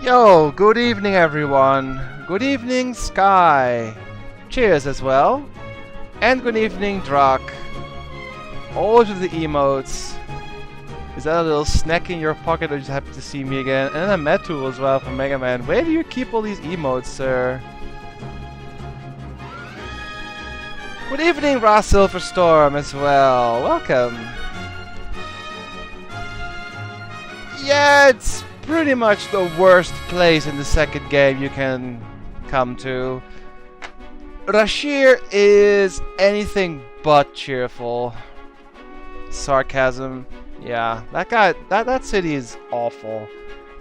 Yo, good evening everyone. Good evening Sky. Cheers as well. And good evening Drak. All of the emotes. Is that a little snack in your pocket or just happy to see me again? And then a Metu as well from Mega Man. Where do you keep all these emotes, sir? Good evening Ra Silverstorm as well. Welcome. Yeah, it's pretty much the worst place in the second game you can come to. Rashir is anything but cheerful. Sarcasm. Yeah, that city is awful.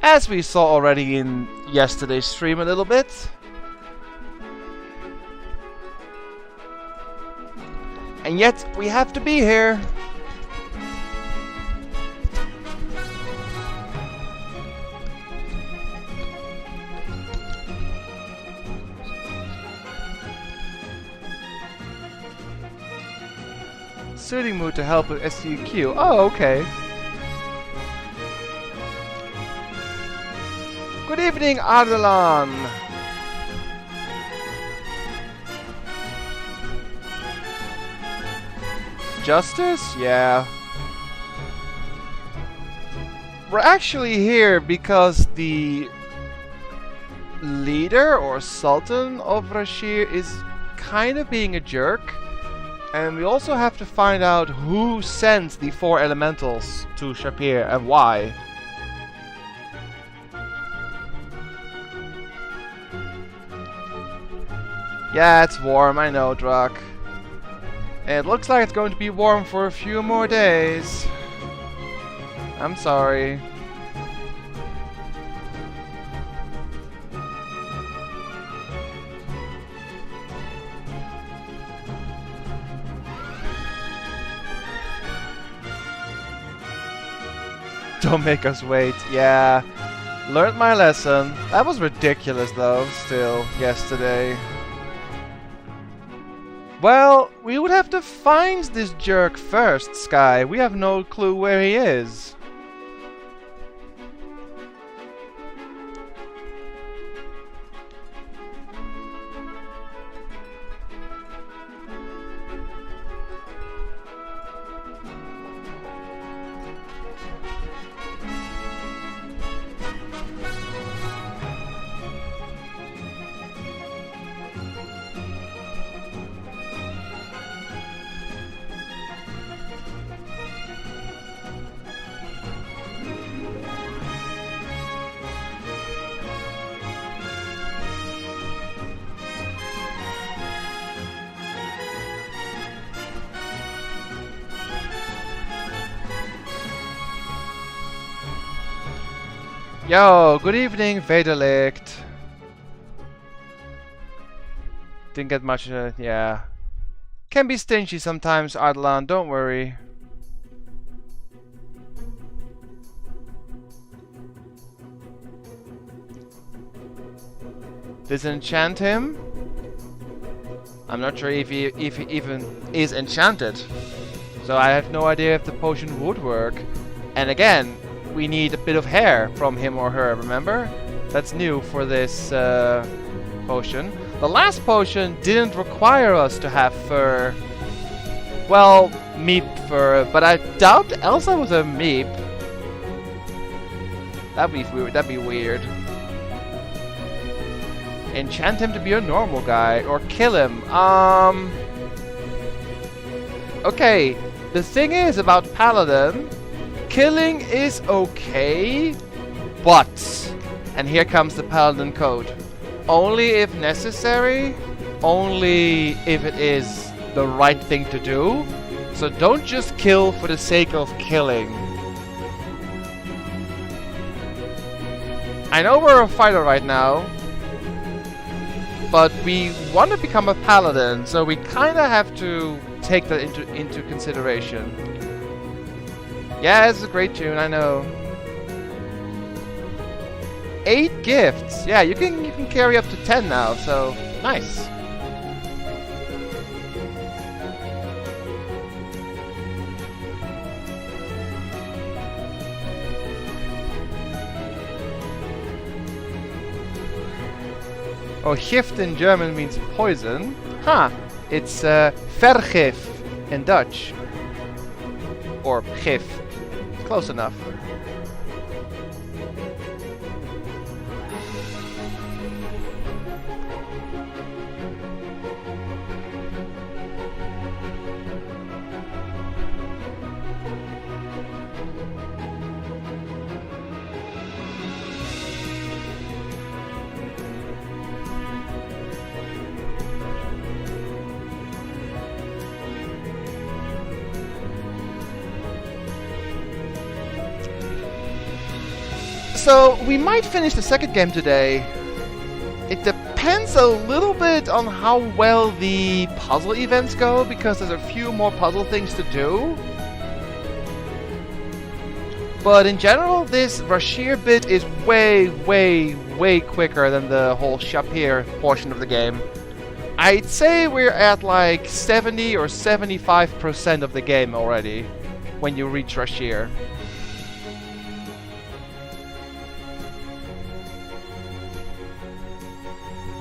As we saw already in yesterday's stream a little bit. And yet, we have to be here. Soothing mood to help with SUQ. Oh, okay. Good evening, Ardalan. Justice? Yeah. We're actually here because the leader or Sultan of Rashir is kind of being a jerk. And we also have to find out who sent the 4 elementals to Shapir and why. Yeah, it's warm, I know, Drak. And it looks like it's going to be warm for a few more days. I'm sorry. Don't make us wait. Yeah. Learned my lesson. That was ridiculous though, still, yesterday. Well, we would have to find this jerk first, Sky. We have no clue where he is. Yo, good evening, Vedelict. Didn't get much, yeah. Can be stingy sometimes, Ardalan, don't worry. Disenchant him? I'm not sure if he even is enchanted. So I have no idea if the potion would work. And again, we need a bit of hair from him or her, remember? That's new for this potion. The last potion didn't require us to have fur. Well, meep fur, but I doubt Elsa was a meep. That'd be weird. That'd be weird. Enchant him to be a normal guy, or kill him. Okay, the thing is about Paladin, killing is okay, but, and here comes the Paladin code, only if necessary, only if it is the right thing to do. So don't just kill for the sake of killing. I know we're a fighter right now, but we want to become a Paladin, so we kind of have to take that into consideration. Yeah, it's a great tune, I know. 8 gifts. Yeah, you can carry up to 10 now, so nice. Oh, Gift in German means poison. Huh. It's Vergif in Dutch. Or Gif. Close enough. So, we might finish the second game today. It depends a little bit on how well the puzzle events go, because there's a few more puzzle things to do. But in general, this Rashir bit is way, way, way quicker than the whole Shapir portion of the game. I'd say we're at like 70 or 75% of the game already when you reach Rashir.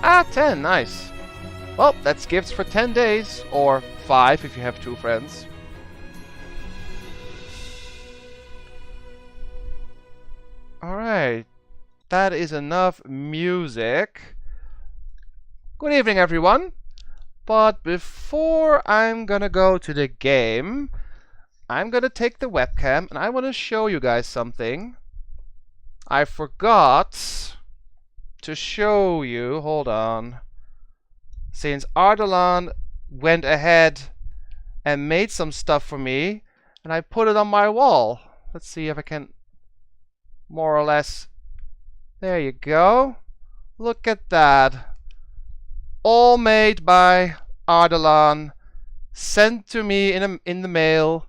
Ah, 10, nice. Well, that's gifts for 10 days, or 5 if you have 2 friends. Alright, that is enough music. Good evening, everyone. But before I'm gonna go to the game, I'm gonna take the webcam and I want to show you guys something. I forgot to show you, hold on, since Ardalan went ahead and made some stuff for me and I put it on my wall. Let's see if I can more or less, there you go, look at that, all made by Ardalan, sent to me in the mail,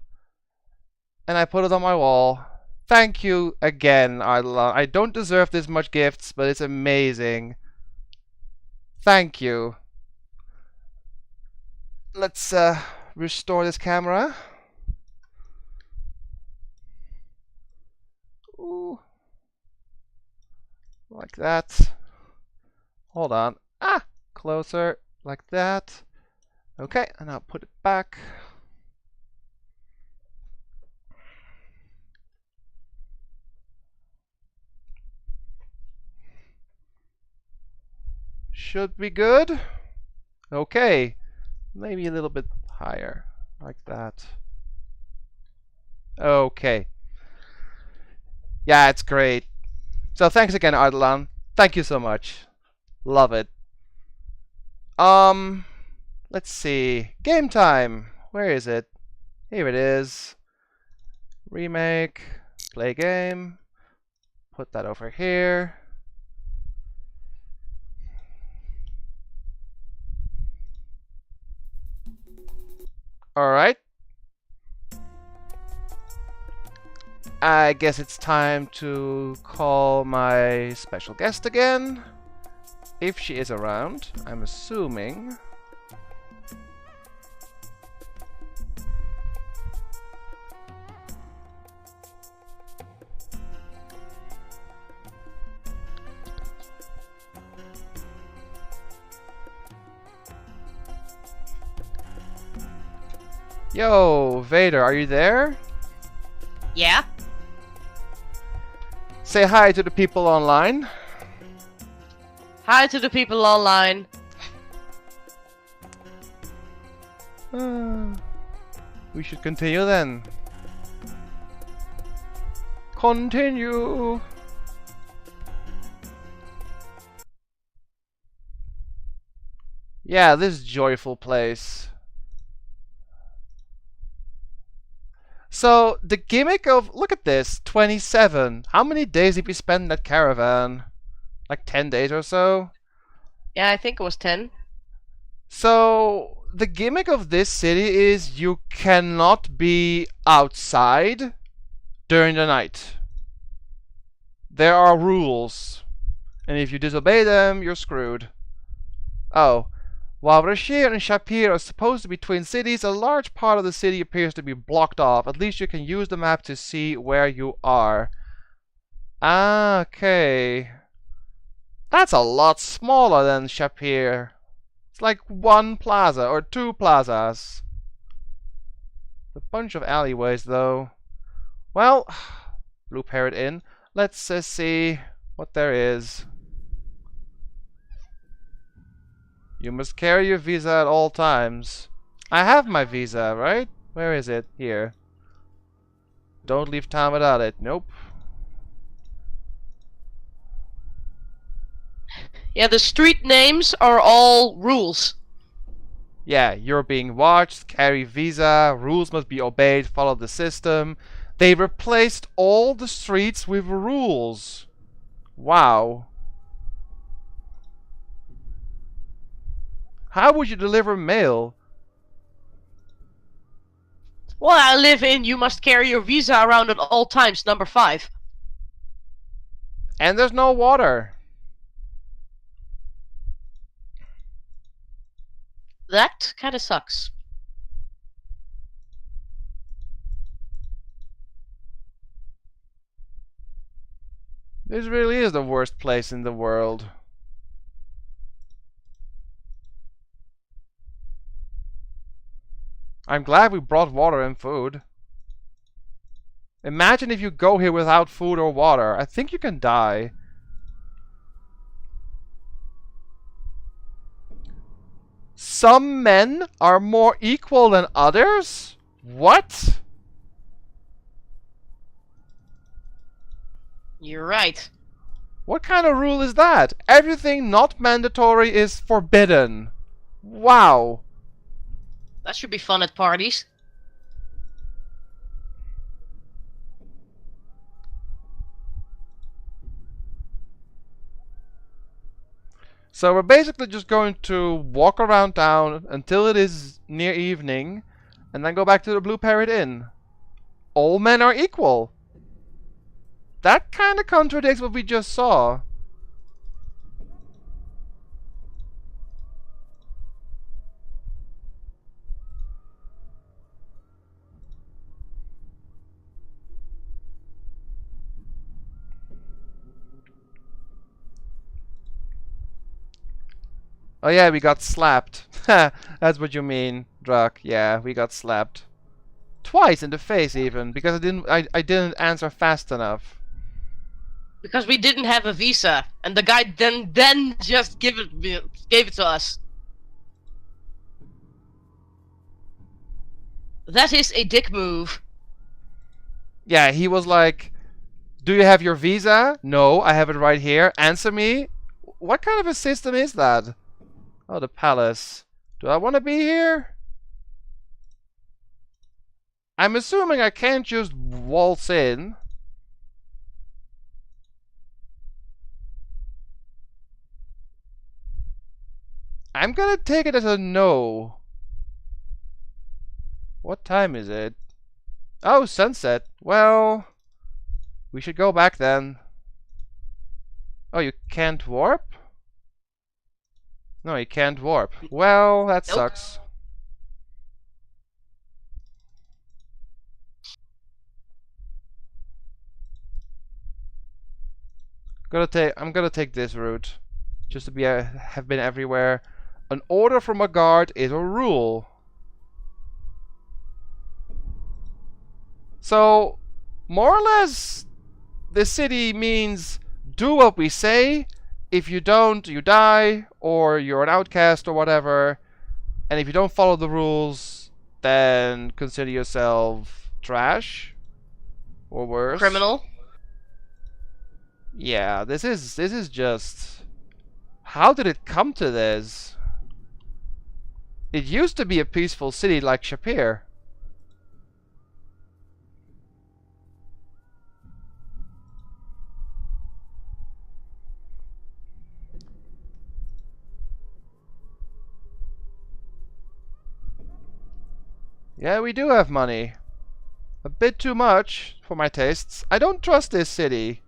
and I put it on my wall. Thank you again, Ardalan. I don't deserve this much gifts, but it's amazing. Thank you. Let's restore this camera. Ooh. Like that. Hold on. Ah! Closer. Like that. Okay, and I'll put it back. Should be good. Okay. Maybe a little bit higher. Like that. Okay. Yeah, it's great. So thanks again, Ardalan. Thank you so much. Love it. Let's see. Game time. Where is it? Here it is. Remake. Play game. Put that over here. Alright. I guess it's time to call my special guest again. If she is around, I'm assuming. Yo, Vader, are you there? Yeah? Say hi to the people online. Hi to the people online. We should continue then. Continue. Yeah, this joyful place. So, the gimmick of, look at this, 27. How many days did we spend in that caravan? Like 10 days or so? Yeah, I think it was 10. So, the gimmick of this city is you cannot be outside during the night. There are rules. And if you disobey them, you're screwed. Oh. While Rashir and Shapir are supposed to be twin cities, a large part of the city appears to be blocked off. At least you can use the map to see where you are. Ah, okay. That's a lot smaller than Shapir. It's like one plaza or two plazas. A bunch of alleyways, though. Well, Blue Parrot Inn. Let's see what there is. You must carry your visa at all times. I have my visa, right? Where is it? Here. Don't leave town without it. Nope. Yeah, the street names are all rules. Yeah, you're being watched, carry visa, rules must be obeyed, follow the system. They replaced all the streets with rules. Wow. How would you deliver mail? Well, I live in you must carry your visa around at all times, number 5. And there's no water. That kinda sucks. This really is the worst place in the world. I'm glad we brought water and food. Imagine if you go here without food or water. I think you can die. Some men are more equal than others? What? You're right. What kind of rule is that? Everything not mandatory is forbidden. Wow. That should be fun at parties. So we're basically just going to walk around town until it is near evening, and then go back to the Blue Parrot Inn. All men are equal. That kind of contradicts what we just saw. Oh yeah, we got slapped. That's what you mean, Druck. Yeah, we got slapped. Twice in the face even, because I didn't answer fast enough. Because we didn't have a visa, and the guy then just gave it to us. That is a dick move. Yeah, he was like, "Do you have your visa?" "No, I have it right here. Answer me." What kind of a system is that? Oh, the palace. Do I want to be here? I'm assuming I can't just waltz in. I'm gonna take it as a no. What time is it? Oh, sunset. Well, we should go back then. Oh, you can't warp? No, you can't warp. Well, that Nope. sucks. I'm gonna take this route, just to have been everywhere. An order from a guard is a rule. So, more or less, the city means do what we say. If you don't, you die, or you're an outcast or whatever. And if you don't follow the rules, then consider yourself trash or worse. Criminal. Yeah, this is just... How did it come to this? It used to be a peaceful city like Shapir. Yeah, we do have money. A bit too much for my tastes. I don't trust this city.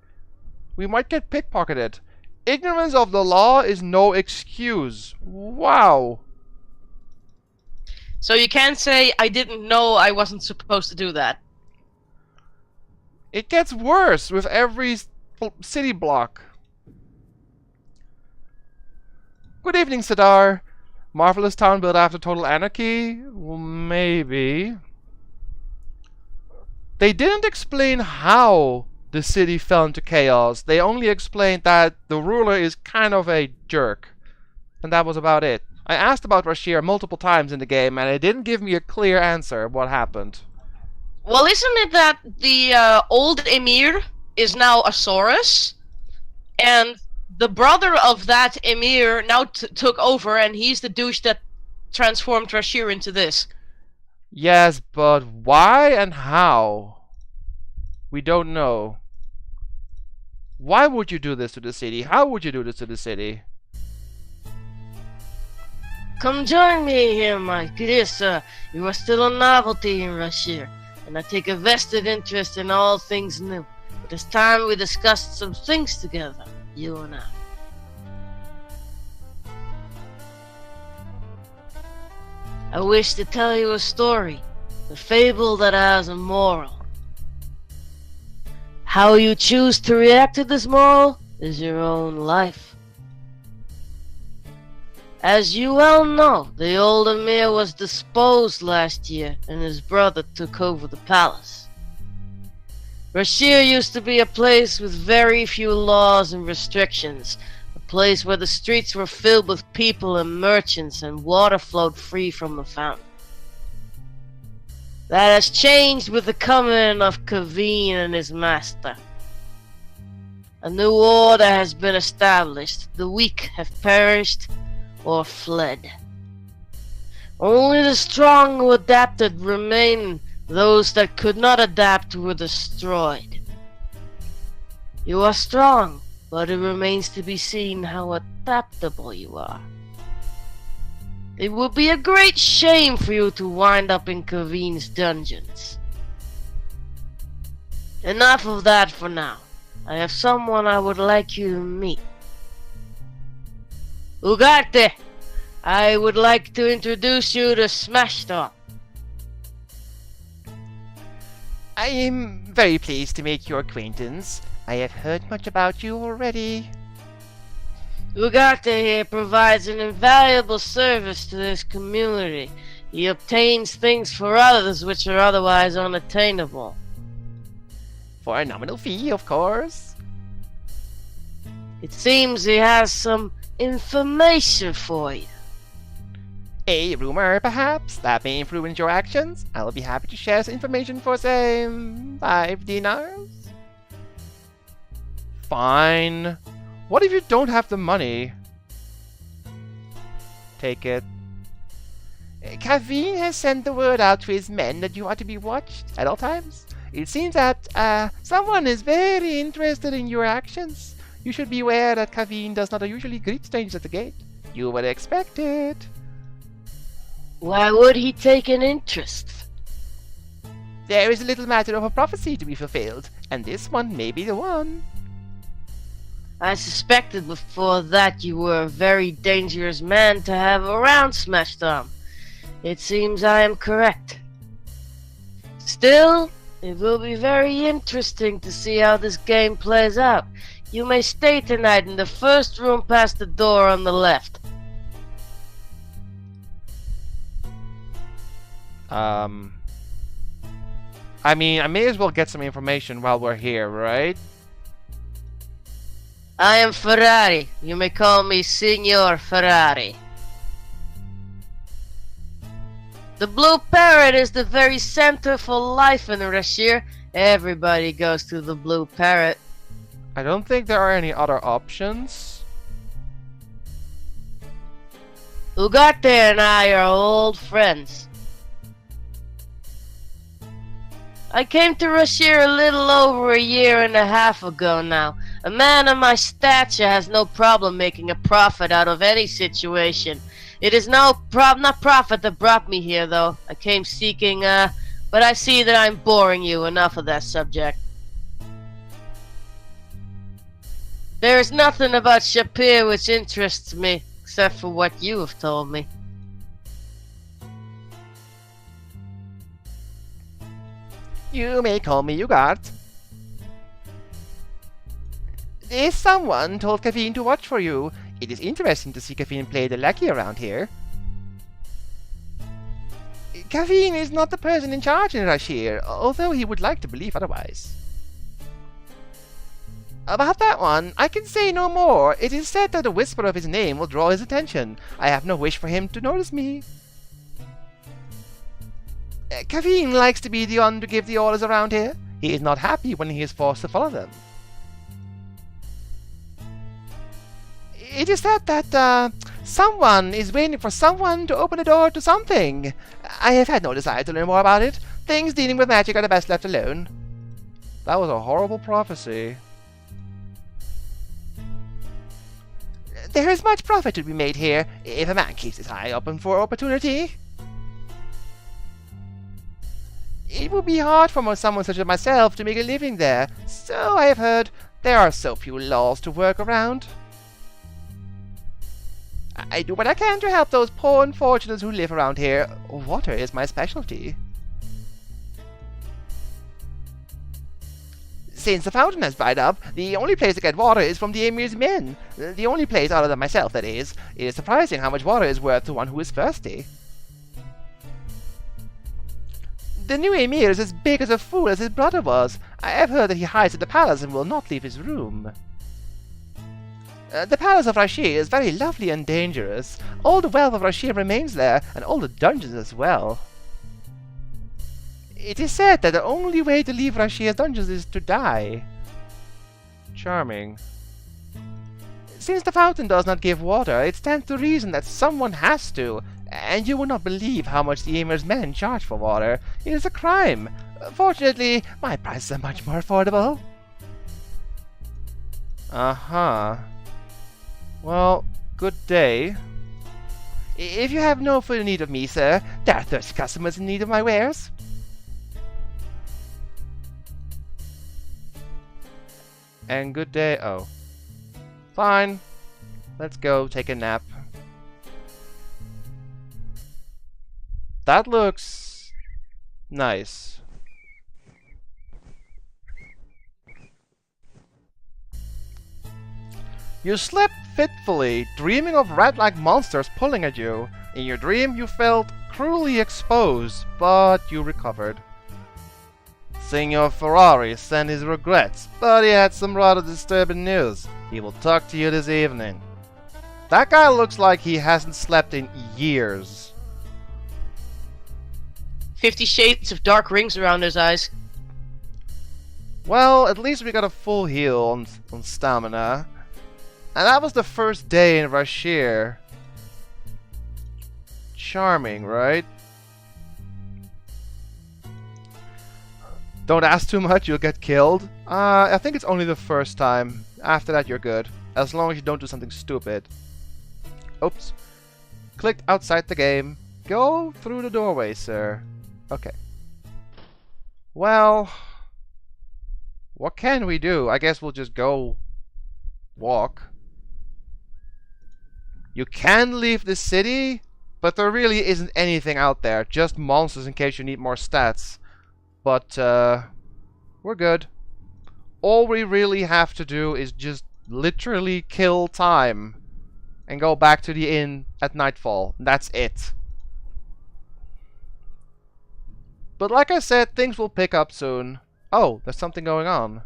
We might get pickpocketed. Ignorance of the law is no excuse. Wow. So you can't say, I didn't know I wasn't supposed to do that. It gets worse with every city block. Good evening, Sidar. Marvelous town built after total anarchy? Well, maybe. They didn't explain how the city fell into chaos. They only explained that the ruler is kind of a jerk. And that was about it. I asked about Rashir multiple times in the game, and it didn't give me a clear answer of what happened. Well, isn't it that the old Emir is now a Saurus? And the brother of that Emir now took over, and he's the douche that transformed Rashir into this. Yes, but why and how? We don't know. Why would you do this to the city? How would you do this to the city? Come join me here, my dear sir. You are still a novelty in Rashir, and I take a vested interest in all things new. It is time we discussed some things together, you and I. I wish to tell you a story, a fable that has a moral. How you choose to react to this moral is your own life. As you well know, the old Emir was disposed last year and his brother took over the palace. Rashir used to be a place with very few laws and restrictions, a place where the streets were filled with people and merchants and water flowed free from the fountain. That has changed with the coming of Kaveen and his master. A new order has been established, the weak have perished or fled. Only the strong who adapted remain. Those that could not adapt were destroyed. You are strong, but it remains to be seen how adaptable you are. It would be a great shame for you to wind up in Kaveen's dungeons. Enough of that for now. I have someone I would like you to meet. Ugarte, I would like to introduce you to Smashdog. I am very pleased to make your acquaintance. I have heard much about you already. Ugarte here provides an invaluable service to this community. He obtains things for others which are otherwise unattainable. For a nominal fee, of course. It seems he has some information for you. A rumor, perhaps, that may influence your actions? I will be happy to share some information for, say, 5 dinars? Fine. What if you don't have the money? Take it. Kaveen has sent the word out to his men that you are to be watched at all times. It seems that someone is very interested in your actions. You should be aware that Kaveen does not usually greet strangers at the gate. You would expect it. Why would he take an interest? There is a little matter of a prophecy to be fulfilled, and this one may be the one. I suspected before that you were a very dangerous man to have around, Smashdom. It seems I am correct. Still, it will be very interesting to see how this game plays out. You may stay tonight in the first room past the door on the left. I mean, I may as well get some information while we're here, right? I am Ferrari. You may call me Signor Ferrari. The Blue Parrot is the very center for life in Rashir. Everybody goes to the Blue Parrot. I don't think there are any other options. Ugarte and I are old friends. I came to Rashir a little over a year and a half ago now. A man of my stature has no problem making a profit out of any situation. It is not profit that brought me here, though. I came seeking, but I see that I'm boring you. Enough of that subject. There is nothing about Shapir which interests me, except for what you have told me. You may call me Ugarte. This someone told Kaveen to watch for you. It is interesting to see Kaveen play the lackey around here. Kaveen is not the person in charge in Rashir, although he would like to believe otherwise. About that one, I can say no more. It is said that a whisper of his name will draw his attention. I have no wish for him to notice me. Kaveen likes to be the one to give the orders around here. He is not happy when he is forced to follow them. It is said that someone is waiting for someone to open the door to something. I have had no desire to learn more about it. Things dealing with magic are the best left alone. That was a horrible prophecy. There is much profit to be made here, if a man keeps his eye open for opportunity. It would be hard for someone such as myself to make a living there, so I have heard there are so few laws to work around. I do what I can to help those poor unfortunates who live around here. Water is my specialty. Since the fountain has dried up, the only place to get water is from the Emir's men. The only place other than myself, that is. It is surprising how much water is worth to one who is thirsty. The new Emir is as big as a fool as his brother was. I have heard that he hides at the palace and will not leave his room. The palace of Rashir is very lovely and dangerous. All the wealth of Rashir remains there, and all the dungeons as well. It is said that the only way to leave Rashir's dungeons is to die. Charming. Since the fountain does not give water, it stands to reason that someone has to, and you will not believe how much the Emir's men charge for water. It is a crime. Fortunately, my prices are much more affordable. Uh-huh. Well, good day. If you have no further need of me, sir, there are thirsty customers in need of my wares. And good day. Oh. Fine. Let's go take a nap. That looks nice. You slept fitfully, dreaming of rat-like monsters pulling at you. In your dream, you felt cruelly exposed, but you recovered. Signor Ferrari sent his regrets, but he had some rather disturbing news. He will talk to you this evening. That guy looks like he hasn't slept in years. 50 shades of dark rings around his eyes. Well, at least we got a full heal on stamina. And that was the first day in Rashir. Charming, right? Don't ask too much, you'll get killed. I think it's only the first time. After that, you're good. As long as you don't do something stupid. Oops. Clicked outside the game. Go through the doorway, sir. Okay. Well, what can we do? I guess we'll just go walk. You can leave the city, but there really isn't anything out there. Just monsters in case you need more stats. But, we're good. All we really have to do is just literally kill time and go back to the inn at nightfall. That's it. But like I said, things will pick up soon. Oh, there's something going on.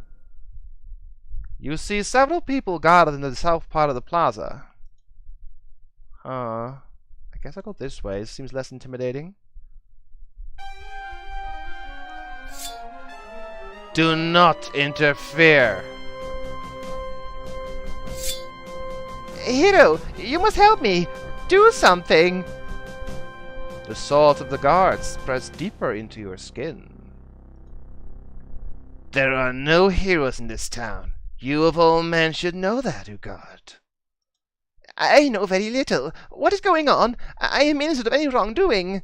You see several people gathered in the south part of the plaza. I guess I'll go this way. It seems less intimidating. Do not interfere. Hiro, you must help me. Do something. The salt of the guards spreads deeper into your skin. There are no heroes in this town. You of all men should know that, Ugard. I know very little. What is going on? I am innocent of any wrongdoing.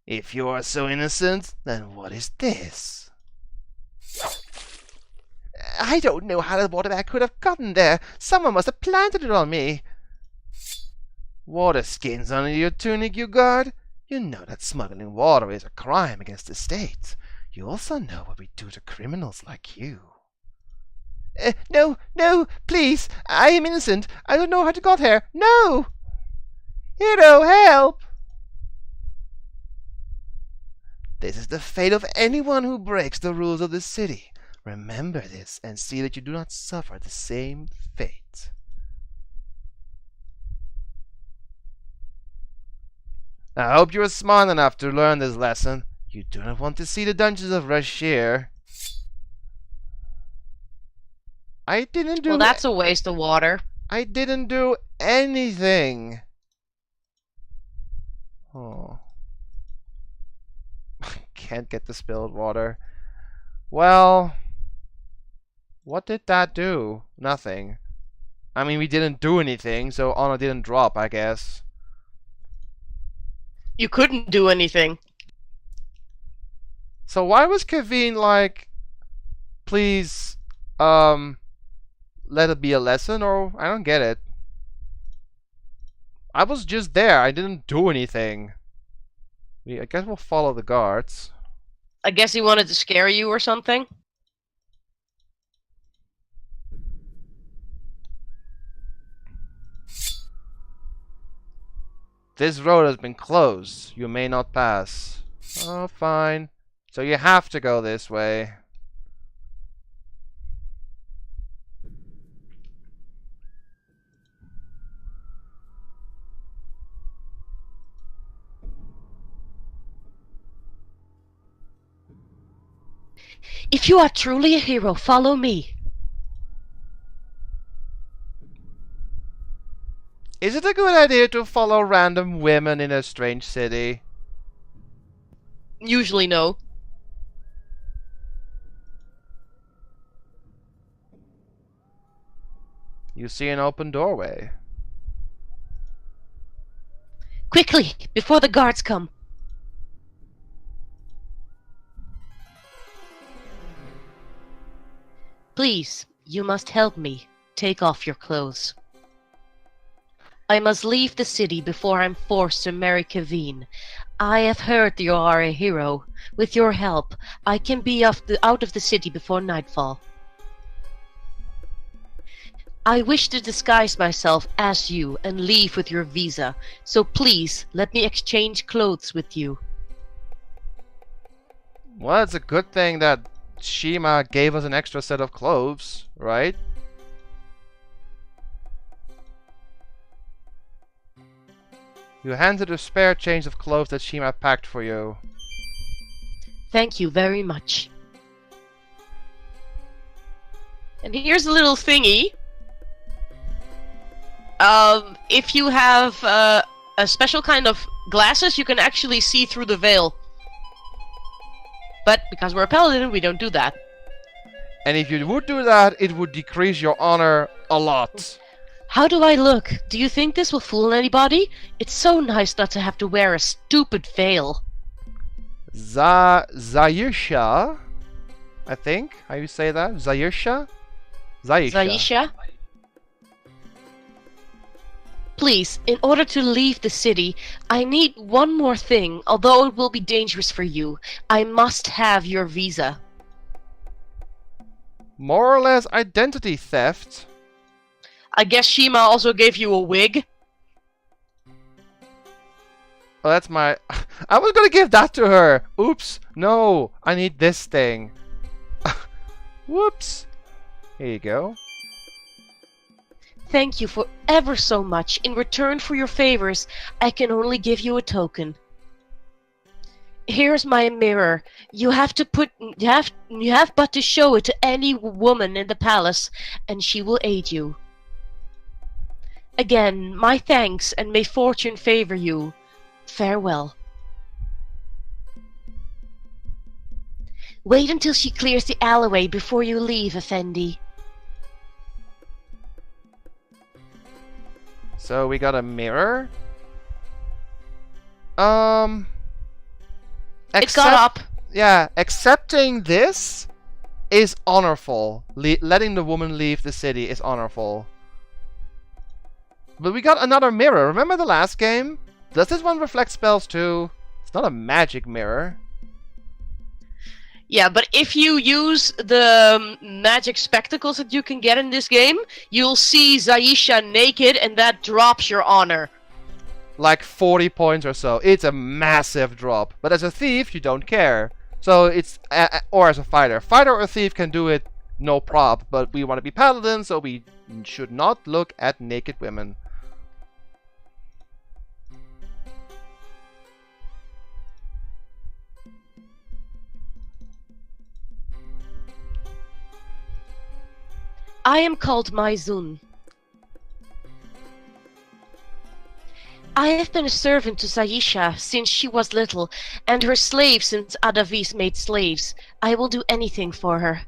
If you are so innocent, then what is this? I don't know how the water bag could have gotten there. Someone must have planted it on me. Water skins under your tunic, Ugard? You know that smuggling water is a crime against the state. You also know what we do to criminals like you. No, no, please! I am innocent! I don't know how to got here! No! Hero, help! This is the fate of anyone who breaks the rules of the city. Remember this and see that you do not suffer the same fate. I hope you are smart enough to learn this lesson. You do not want to see the dungeons of Rashir. I didn't do. Well, that's a waste of water. I didn't do anything. Oh. Can't get the spilled water. Well, what did that do? Nothing. I mean, we didn't do anything, so honor didn't drop, I guess. You couldn't do anything. So why was Kaveen like, please, let it be a lesson, or I don't get it. I was just there. I didn't do anything. I guess we'll follow the guards. I guess he wanted to scare you or something. This road has been closed. You may not pass. Oh, fine. So you have to go this way. If you are truly a hero, follow me. Is it a good idea to follow random women in a strange city? Usually no. You see an open doorway. Quickly, before the guards come. Please, you must help me. Take off your clothes. I must leave the city before I'm forced to marry Kaveen. I have heard you are a hero. With your help, I can be out of the city before nightfall. I wish to disguise myself as you and leave with your visa, so please let me exchange clothes with you. Well, it's a good thing that Shima gave us an extra set of clothes, right? You handed a spare change of clothes that Shima packed for you. Thank you very much. And here's a little thingy. If you have a special kind of glasses, you can actually see through the veil. But because we're a paladin, we don't do that. And if you would do that, it would decrease your honor a lot. How do I look? Do you think this will fool anybody? It's so nice not to have to wear a stupid veil. Zayisha, I think. How you say that? Zayisha? Zaisha? Please, in order to leave the city, I need one more thing, although it will be dangerous for you. I must have your visa. More or less identity theft. I guess Shima also gave you a wig? Oh, that's my... I was gonna give that to her! Oops! No! I need this thing. Whoops! Here you go. Thank you for ever so much. In return for your favors, I can only give you a token. Here's my mirror. You have but to show it to any woman in the palace, and she will aid you. Again, my thanks, and may fortune favor you. Farewell. Wait until she clears the alleyway before you leave, Effendi. So we got a mirror. It got up. Yeah, accepting this is honorful. Letting the woman leave the city is honorful. But we got another mirror. Remember the last game? Does this one reflect spells too? It's not a magic mirror. Yeah, but if you use the magic spectacles that you can get in this game, you'll see Zaisha naked and that drops your honor. Like 40 points or so. It's a massive drop. But as a thief, you don't care. So it's... or as a fighter. Fighter or thief can do it no prob. But we want to be paladin, so we should not look at naked women. I am called Maizun. I have been a servant to Zaisha since she was little, and her slave since Adavis made slaves. I will do anything for her.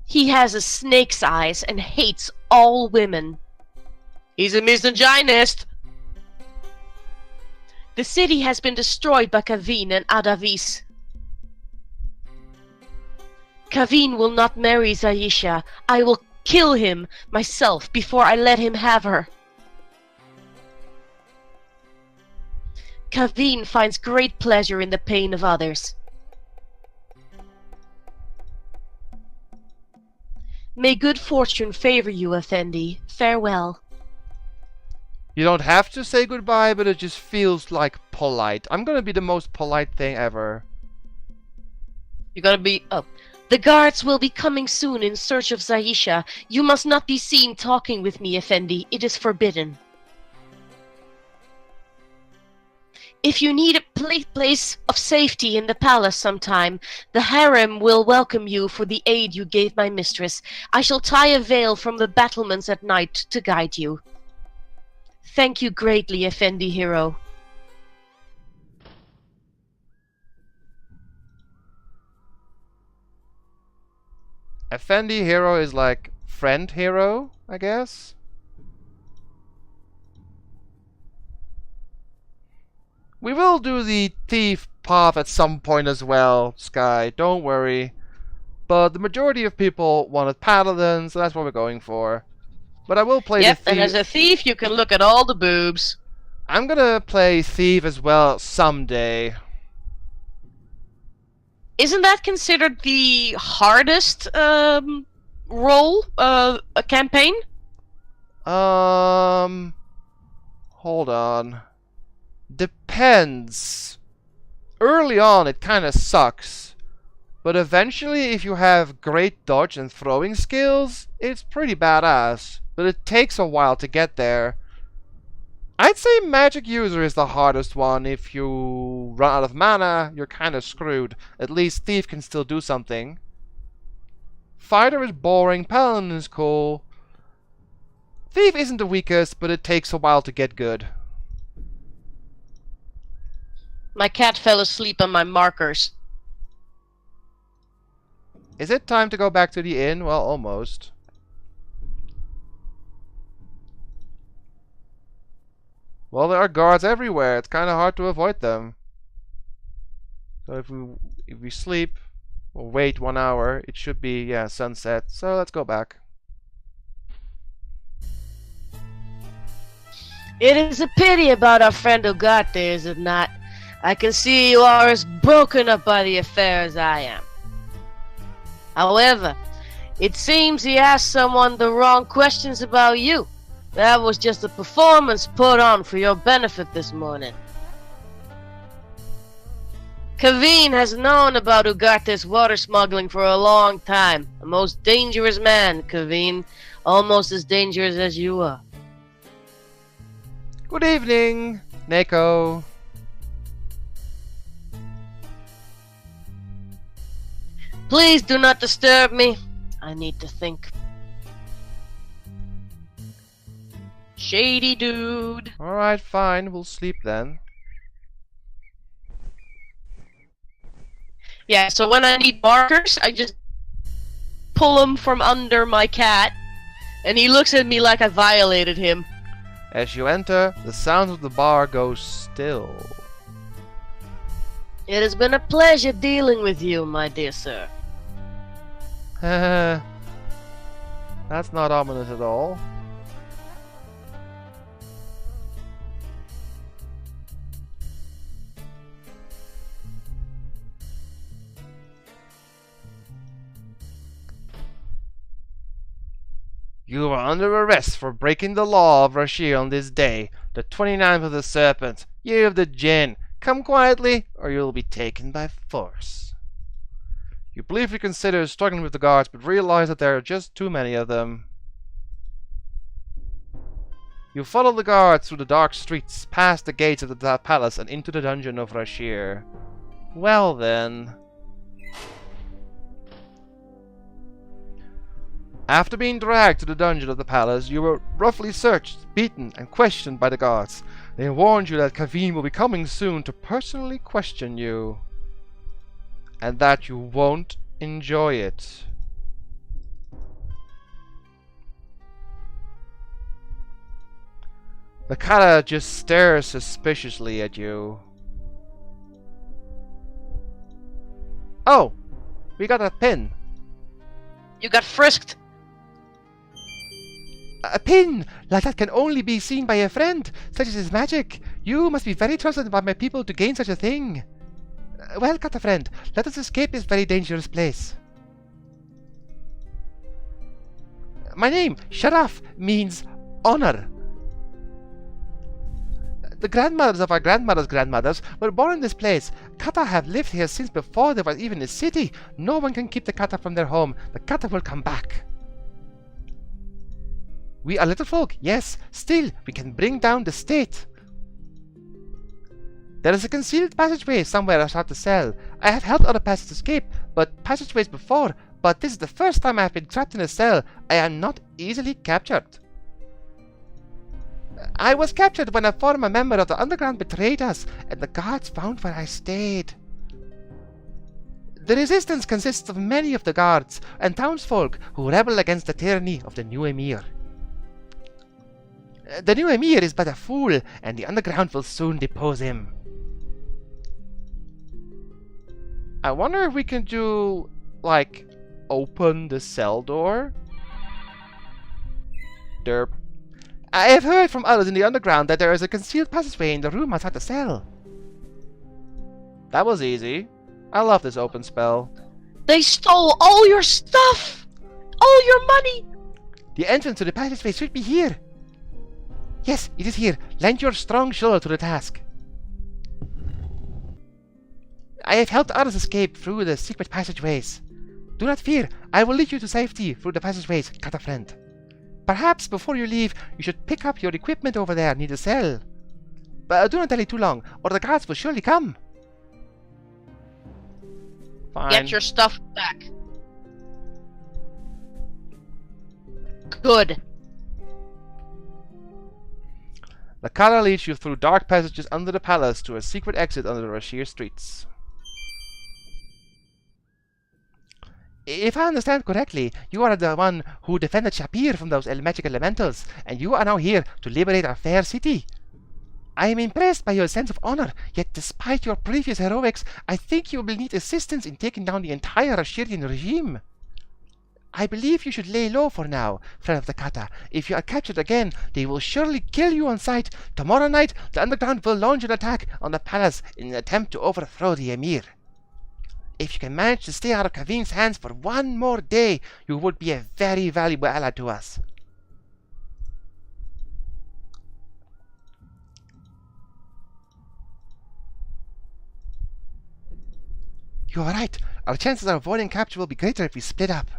He has a snake's eyes and hates all women. He's a misogynist. The city has been destroyed by Kavin and Adavis. Kavin will not marry Zaisha. I will kill him myself before I let him have her. Kavin finds great pleasure in the pain of others. May good fortune favor you, Effendi. Farewell. You don't have to say goodbye, but it just feels like polite. I'm gonna be the most polite thing ever. You're gonna be... Oh. The guards will be coming soon in search of Zaisha. You must not be seen talking with me, Effendi. It is forbidden. If you need a place of safety in the palace sometime, the harem will welcome you for the aid you gave my mistress. I shall tie a veil from the battlements at night to guide you. Thank you greatly, Effendi Hero. Effendi Hero is like friend hero, I guess? We will do the thief path at some point as well, Sky, don't worry. But the majority of people wanted Paladin, so that's what we're going for. But I will play the thief. And as a thief you can look at all the boobs. I'm gonna play thief as well someday. Isn't that considered the hardest role, a campaign? Hold on. Depends. Early on it kinda sucks. But eventually if you have great dodge and throwing skills, it's pretty badass. But it takes a while to get there. I'd say magic user is the hardest one. If you run out of mana, you're kinda screwed. At least thief can still do something. Fighter is boring, paladin is cool. Thief isn't the weakest, but it takes a while to get good. My cat fell asleep on my markers. Is it time to go back to the inn? Well, almost. Well, there are guards everywhere. It's kind of hard to avoid them. So if we sleep or wait 1 hour, it should be, yeah, sunset. So let's go back. It is a pity about our friend Ugarte, is it not? I can see you are as broken up by the affair as I am. However, it seems he asked someone the wrong questions about you. That was just a performance put on for your benefit this morning. Kavin has known about Ugarte's water smuggling for a long time. A most dangerous man, Kavin. Almost as dangerous as you are. Good evening, Neko. Please do not disturb me. I need to think. Shady dude. Alright, fine. We'll sleep then. Yeah, so when I need markers, I just pull them from under my cat, and he looks at me like I violated him. As you enter, the sound of the bar goes still. It has been a pleasure dealing with you, my dear sir. That's not ominous at all. You are under arrest for breaking the law of Rashir on this day, the 29th of the Serpent, year of the Jinn. Come quietly, or you will be taken by force. You briefly consider struggling with the guards, but realize that there are just too many of them. You follow the guards through the dark streets, past the gates of the palace, and into the dungeon of Rashir. Well then. After being dragged to the dungeon of the palace, you were roughly searched, beaten, and questioned by the guards. They warned you that Kaveen will be coming soon to personally question you, and that you won't enjoy it. The Kata just stares suspiciously at you. Oh, we got a pin. You got frisked. A pin like that can only be seen by a friend, such as his magic. You must be very trusted by my people to gain such a thing. Well, Kata friend, let us escape this very dangerous place. My name, Sharaf, means honor. The grandmothers of our grandmothers' grandmothers were born in this place. Kata have lived here since before there was even a city. No one can keep the Kata from their home. The Kata will come back. We are little folk, yes. Still, we can bring down the state. There is a concealed passageway somewhere outside the cell. I have helped other passengers escape, but passageways before. But this is the first time I have been trapped in a cell. I am not easily captured. I was captured when a former member of the underground betrayed us, and the guards found where I stayed. The resistance consists of many of the guards and townsfolk who rebel against the tyranny of the new emir. The new emir is but a fool, and the underground will soon depose him. I wonder if we can do, like, open the cell door? Derp. I have heard from others in the underground that there is a concealed passageway in the room outside the cell. That was easy. I love this open spell. They stole all your stuff! All your money! The entrance to the passageway should be here. Yes, it is here. Lend your strong shoulder to the task. I have helped others escape through the secret passageways. Do not fear. I will lead you to safety through the passageways, Kata friend. Perhaps before you leave, you should pick up your equipment over there near the cell. But do not delay too long, or the guards will surely come. Fine. Get your stuff back. Good. The Kala leads you through dark passages under the palace to a secret exit under the Rashir streets. If I understand correctly, you are the one who defended Shapir from those magic elementals, and you are now here to liberate our fair city. I am impressed by your sense of honor, yet despite your previous heroics, I think you will need assistance in taking down the entire Rashirian regime. I believe you should lay low for now, friend of the Kata. If you are captured again, they will surely kill you on sight. Tomorrow night, the underground will launch an attack on the palace in an attempt to overthrow the emir. If you can manage to stay out of Kaveen's hands for one more day, you would be a very valuable ally to us. You are right. Our chances of avoiding capture will be greater if we split up.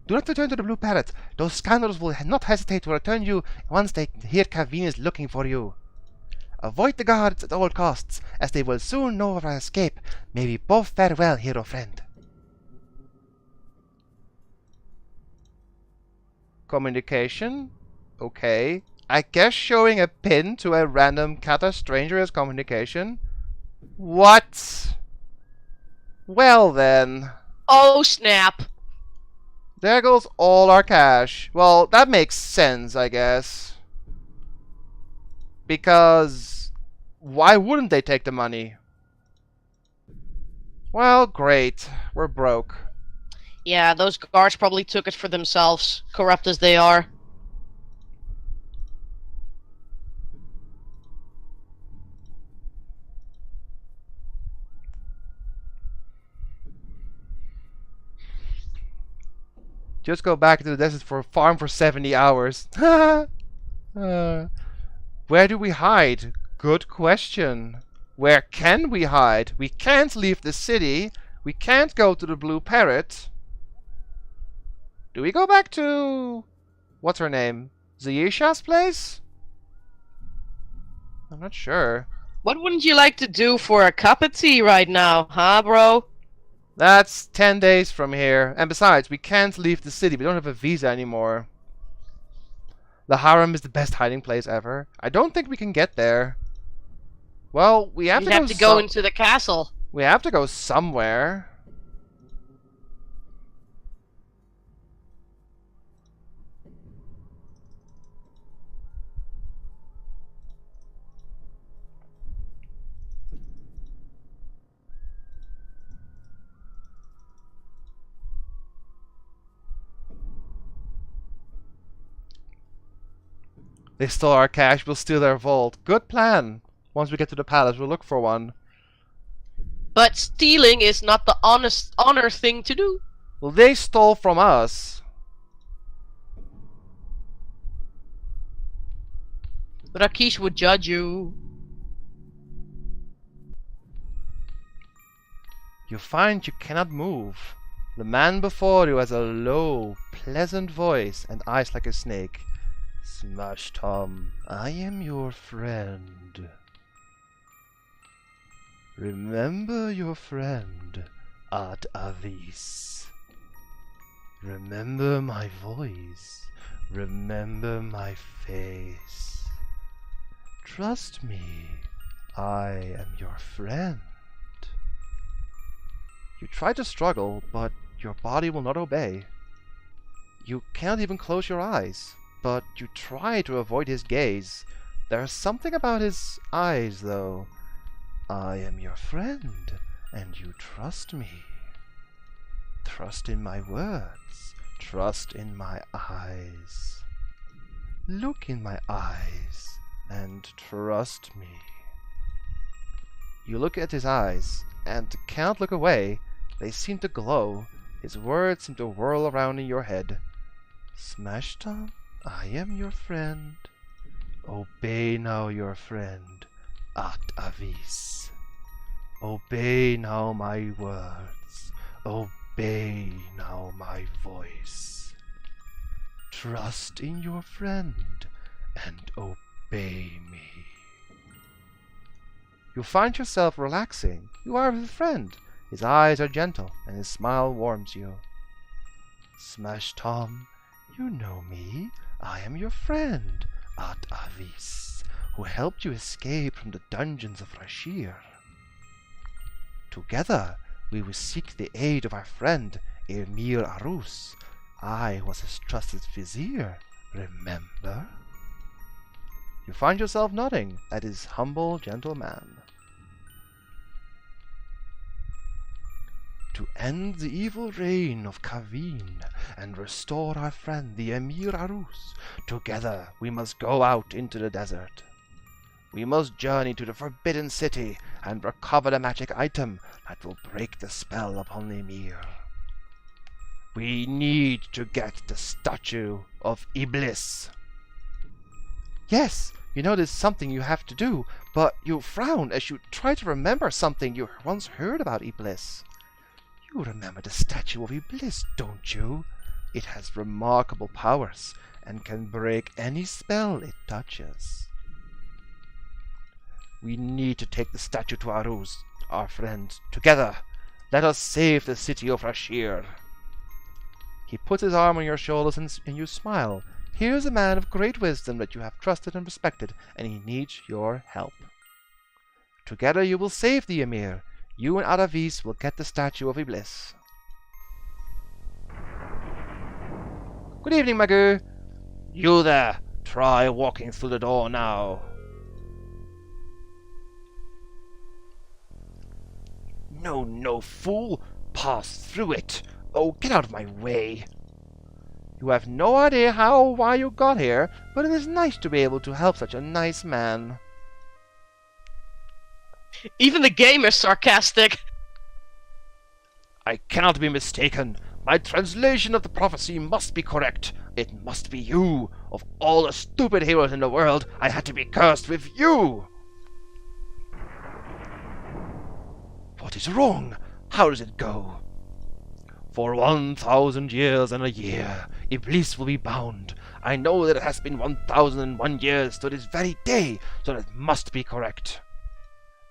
Do not return to the Blue Parrot. Those scoundrels will not hesitate to return you once they hear Kaveen is looking for you. Avoid the guards at all costs, as they will soon know of our escape. May we both fare well, hero friend. Communication? Okay. I guess showing a pin to a random Kata stranger is communication. What? Well then. Oh snap. There goes all our cash. Well, that makes sense, I guess. Because why wouldn't they take the money? Well, great. We're broke. Yeah, those guards probably took it for themselves, corrupt as they are. Just go back to the desert for a farm for 70 hours. Where do we hide? Good question. Where can we hide? We can't leave the city. We can't go to the Blue Parrot. Do we go back to... what's her name? Ziyisha's place? I'm not sure. What wouldn't you like to do for a cup of tea right now, huh, bro? That's 10 days from here. And besides, we can't leave the city. We don't have a visa anymore. The harem is the best hiding place ever. I don't think we can get there. Well, we have to go into the castle. We have to go somewhere. They stole our cash, we'll steal their vault. Good plan. Once we get to the palace, we'll look for one. But stealing is not the honor thing to do. Well, they stole from us. But Akish would judge you. You find you cannot move. The man before you has a low, pleasant voice and eyes like a snake. Smash Tom, I am your friend. Remember your friend, Art Avis. Remember my voice. Remember my face. Trust me, I am your friend. You try to struggle, but your body will not obey. You cannot even close your eyes, but you try to avoid his gaze. There's something about his eyes, though. I am your friend, and you trust me. Trust in my words. Trust in my eyes. Look in my eyes, and trust me. You look at his eyes, and cannot look away. They seem to glow. His words seem to whirl around in your head. Smash Tom, I am your friend. Obey now your friend, At Avis. Obey now my words. Obey now my voice. Trust in your friend and obey me. You find yourself relaxing. You are with a friend. His eyes are gentle and his smile warms you. Smash Tom, you know me. I am your friend, At Avis, who helped you escape from the dungeons of Rashir. Together, we will seek the aid of our friend, Emir Arus. I was his trusted vizier, remember? You find yourself nodding at his humble, gentle man. To end the evil reign of Kaveen and restore our friend the Emir Arus, together we must go out into the desert. We must journey to the Forbidden City and recover the magic item that will break the spell upon the Emir. We need to get the statue of Iblis. Yes, you know there's something you have to do, but you frown as you try to remember something you once heard about Iblis. You remember the statue of Iblis, don't you? It has remarkable powers and can break any spell it touches. We need to take the statue to Aruz, our friend. Together, let us save the city of Rashir. He puts his arm on your shoulders and you smile. Here's a man of great wisdom that you have trusted and respected, and he needs your help. Together you will save the Emir. You and Aravis will get the statue of Iblis. Good evening, Magoo. You there, try walking through the door now. No, no, fool! Pass through it! Oh, get out of my way! You have no idea how or why you got here, but it is nice to be able to help such a nice man. Even the game is sarcastic. I cannot be mistaken. My translation of the prophecy must be correct. It must be you. Of all the stupid heroes in the world, I had to be cursed with you. What is wrong? How does it go? For 1,000 years and a year, Iblis will be bound. I know that it has been 1,001 years to this very day, so that must be correct.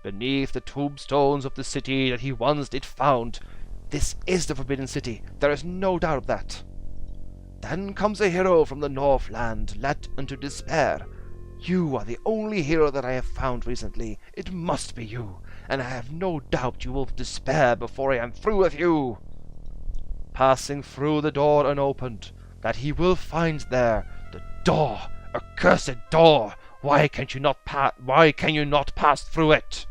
Beneath the tombstones of the city that he once did found, this is the Forbidden City, there is no doubt of that. Then comes a hero from the Northland, led into despair. You are the only hero that I have found recently. It must be you, and I have no doubt you will despair before I am through with you. Passing through the door unopened, that he will find there the door, accursed door. Why can you not pass through it?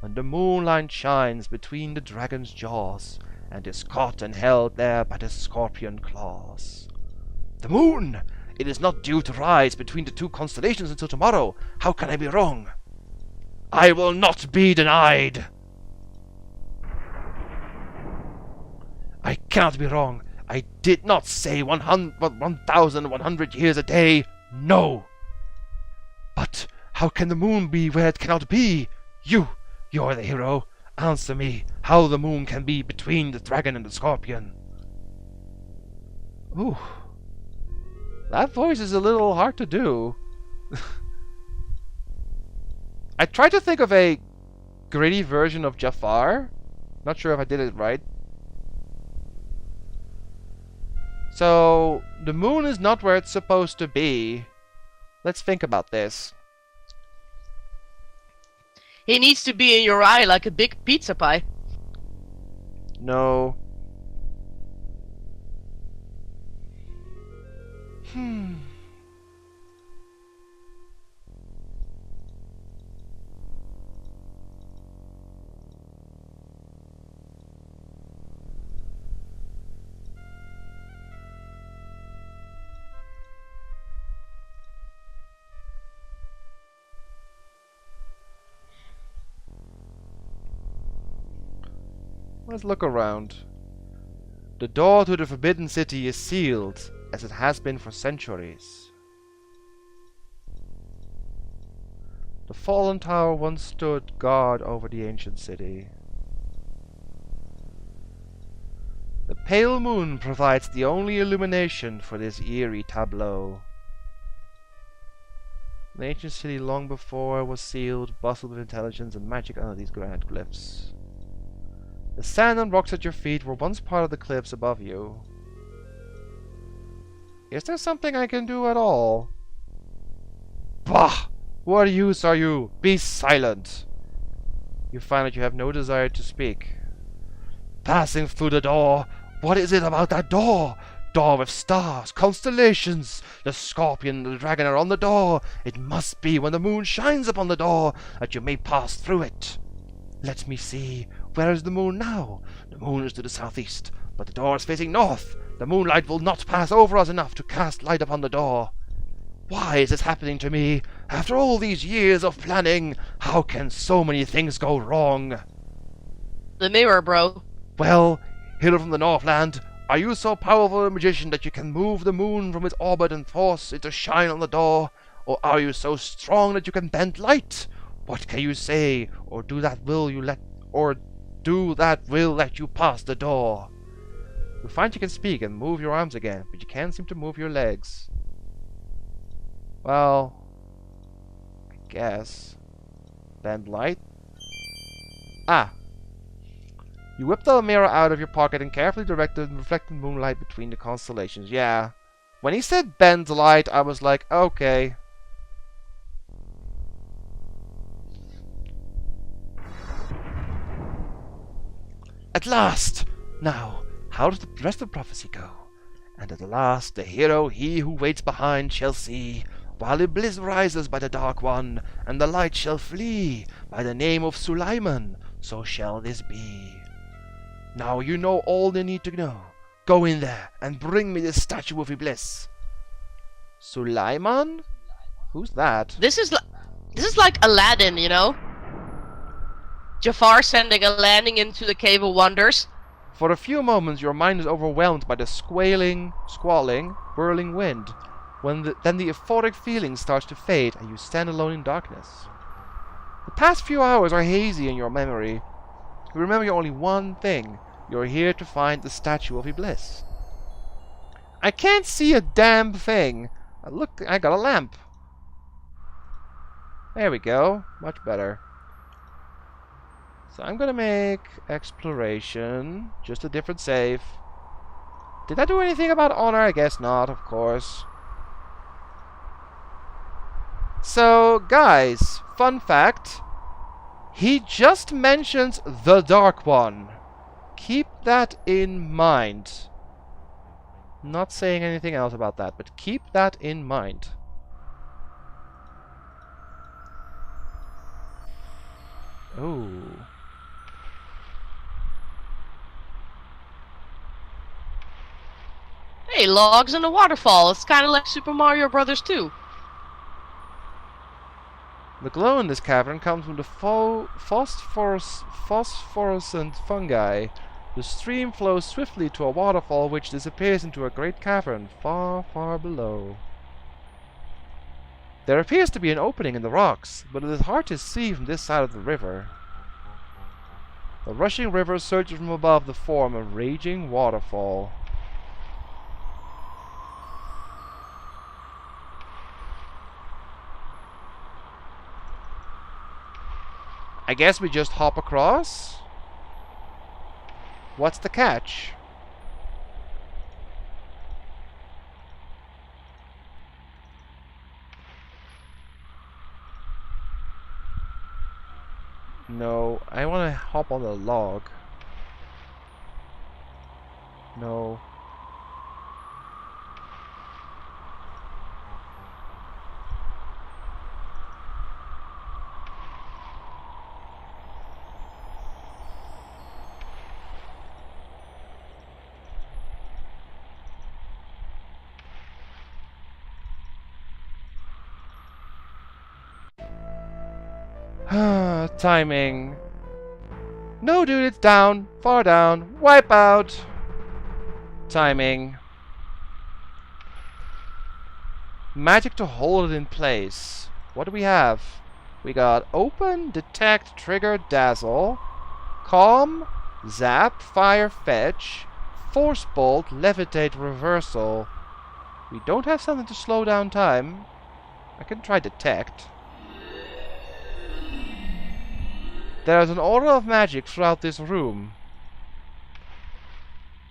When the moonlight shines between the dragon's jaws, and is caught and held there by the scorpion claws. The moon! It is not due to rise between the two constellations until tomorrow. How can I be wrong? I will not be denied! I cannot be wrong. I did not say 1,100 years a day. No! But how can the moon be where it cannot be? You're the hero. Answer me how the moon can be between the dragon and the scorpion. Ooh. That voice is a little hard to do. I tried to think of a gritty version of Jafar. Not sure if I did it right. So, the moon is not where it's supposed to be. Let's think about this. He needs to be in your eye like a big pizza pie. No. Let's look around. The door to the Forbidden City is sealed, as it has been for centuries. The fallen tower once stood guard over the ancient city. The pale moon provides the only illumination for this eerie tableau. The ancient city long before was sealed, bustled with intelligence and magic under these granite glyphs. The sand and rocks at your feet were once part of the cliffs above you. Is there something I can do at all? Bah! What use are you? Be silent! You find that you have no desire to speak. Passing through the door. What is it about that door? Door with stars, constellations. The scorpion and the dragon are on the door. It must be when the moon shines upon the door that you may pass through it. Let me see. Where is the moon now? The moon is to the southeast, but the door is facing north. The moonlight will not pass over us enough to cast light upon the door. Why is this happening to me? After all these years of planning, how can so many things go wrong? The mirror, bro. Well, hero from the Northland, are you so powerful a magician that you can move the moon from its orbit and force it to shine on the door? Or are you so strong that you can bend light? What can you say, or do that will let you pass the door? You find you can speak and move your arms again, but you can't seem to move your legs. Well, I guess. Bend light? Ah! You whip the mirror out of your pocket and carefully direct the reflected moonlight between the constellations. Yeah. When he said bend light, I was like, okay. At last! Now, how does the rest of the prophecy go? And at the last, the hero, he who waits behind, shall see, while Iblis rises by the Dark One, and the light shall flee, by the name of Sulaiman, so shall this be. Now you know all you need to know. Go in there, and bring me this statue of Iblis. Sulaiman? Who's that? This is like Aladdin, you know? Jafar sending Aladdin into the Cave of Wonders. For a few moments your mind is overwhelmed by the squalling, whirling wind. Then the euphoric feeling starts to fade and you stand alone in darkness. The past few hours are hazy in your memory. You remember only one thing. You're here to find the statue of Iblis. I can't see a damn thing. Look, I got a lamp. There we go. Much better. So I'm gonna make exploration. Just a different save. Did I do anything about honor? I guess not, of course. So, guys, fun fact. He just mentions the Dark One. Keep that in mind. Not saying anything else about that, but keep that in mind. Oh. Hey, logs in a waterfall. It's kind of like Super Mario Brothers 2. The glow in this cavern comes from the phosphorescent fungi. The stream flows swiftly to a waterfall which disappears into a great cavern far, far below. There appears to be an opening in the rocks, but it is hard to see from this side of the river. The rushing river surges from above to form a raging waterfall. I guess we just hop across? What's the catch? No, I want to hop on the log. No. Timing. No, dude, it's down. Far down. Wipe out. Timing. Magic to hold it in place. What do we have? We got open, detect, trigger, dazzle, calm, zap, fire, fetch, force bolt, levitate, reversal. We don't have something to slow down time. I can try detect. There is an aura of magic throughout this room.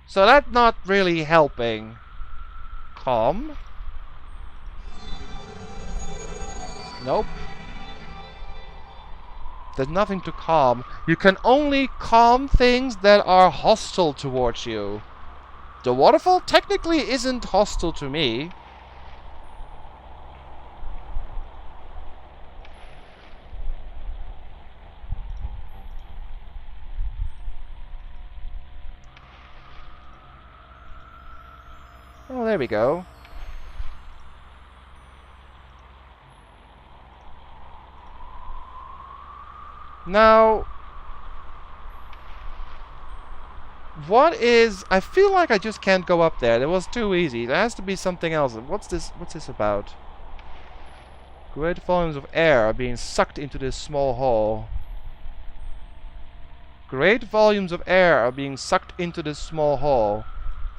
So that's not really helping. Calm? Nope. There's nothing to calm. You can only calm things that are hostile towards you. The waterfall technically isn't hostile to me. Oh, there we go. Now, what is... I feel like I just can't go up there. That was too easy. There has to be something else. What's this about? Great volumes of air are being sucked into this small hole. Great volumes of air are being sucked into this small hole.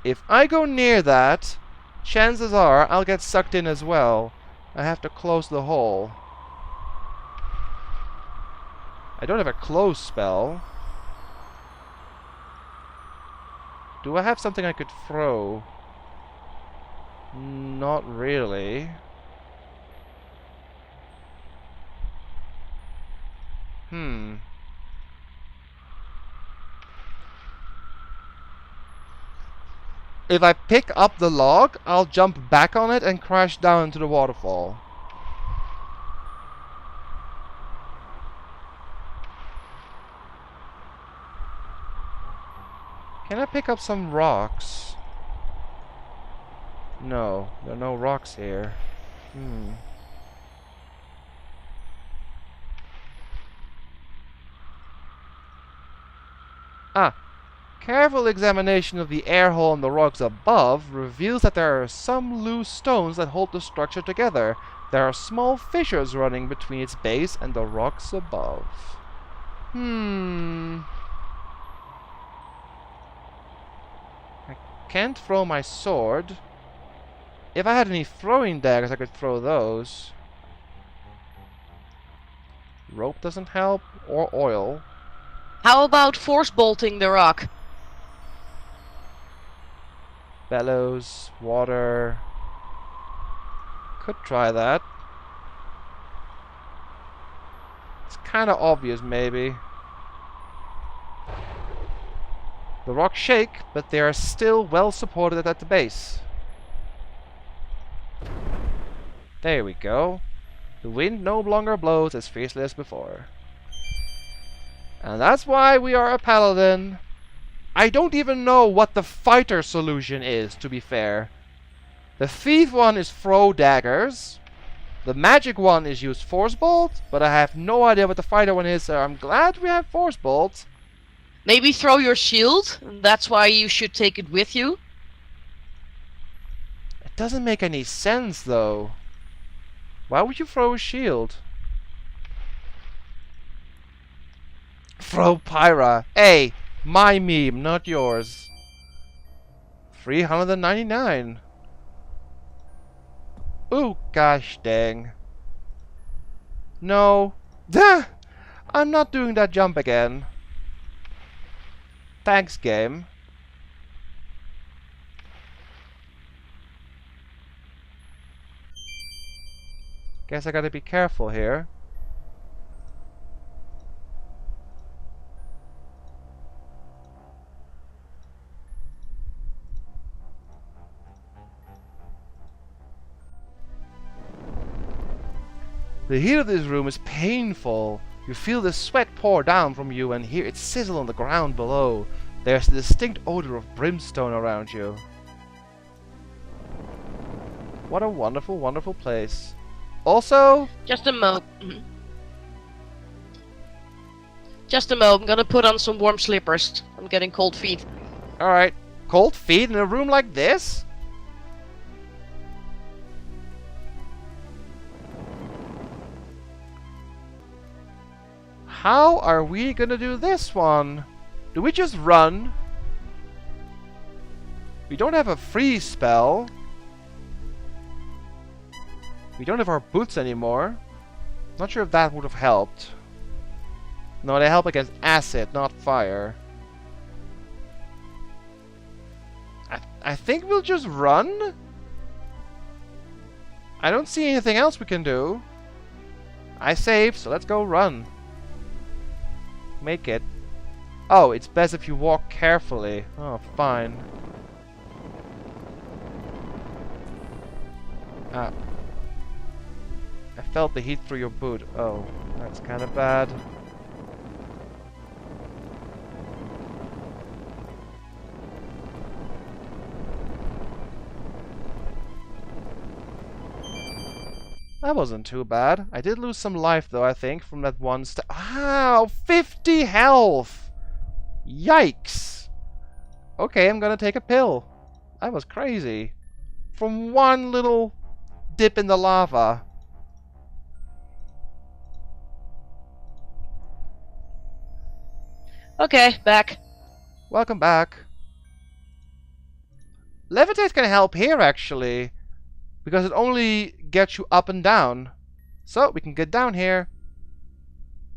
If I go near that, chances are I'll get sucked in as well. I have to close the hole. I don't have a close spell. Do I have something I could throw? Not really. If I pick up the log, I'll jump back on it and crash down into the waterfall. Can I pick up some rocks? No, there are no rocks here. Ah, Careful examination of the air hole in the rocks above reveals that there are some loose stones that hold the structure together. There are small fissures running between its base and the rocks above. I can't throw my sword. If I had any throwing daggers, I could throw those. Rope doesn't help, or oil. How about force bolting the rock? Bellows, water. Could try that. It's kind of obvious, maybe. The rocks shake, but they are still well supported at the base. There we go. The wind no longer blows as fiercely as before. And that's why we are a paladin. I don't even know what the fighter solution is, to be fair. The thief one is throw daggers. The magic one is use force bolt, but I have no idea what the fighter one is, so I'm glad we have force bolt. Maybe throw your shield, and that's why you should take it with you. It doesn't make any sense, though. Why would you throw a shield? Throw Pyra. Hey, my meme, not yours. 399. Ooh, gosh dang. No. I'm not doing that jump again. Thanks, game. Guess I gotta be careful here. The heat of this room is painful. You feel the sweat pour down from you and hear it sizzle on the ground below. There's a distinct odor of brimstone around you. What a wonderful, wonderful place. Also... Just a mo. Just a mo. I'm gonna put on some warm slippers. I'm getting cold feet. Alright. Cold feet in a room like this? How are we gonna do this one? Do we just run? We don't have a freeze spell. We don't have our boots anymore. Not sure if that would have helped. No, they help against acid, not fire. I think we'll just run? I don't see anything else we can do. I saved, so let's go run. Make it. Oh, it's best if you walk carefully. Oh, fine. Ah. I felt the heat through your boot. Oh, that's kind of bad. That wasn't too bad. I did lose some life though, I think, from that one Ow! 50 health! Yikes! Okay, I'm gonna take a pill. That was crazy. From one little dip in the lava. Okay, back. Welcome back. Levitate can help here, actually. Because it only gets you up and down. So, we can get down here.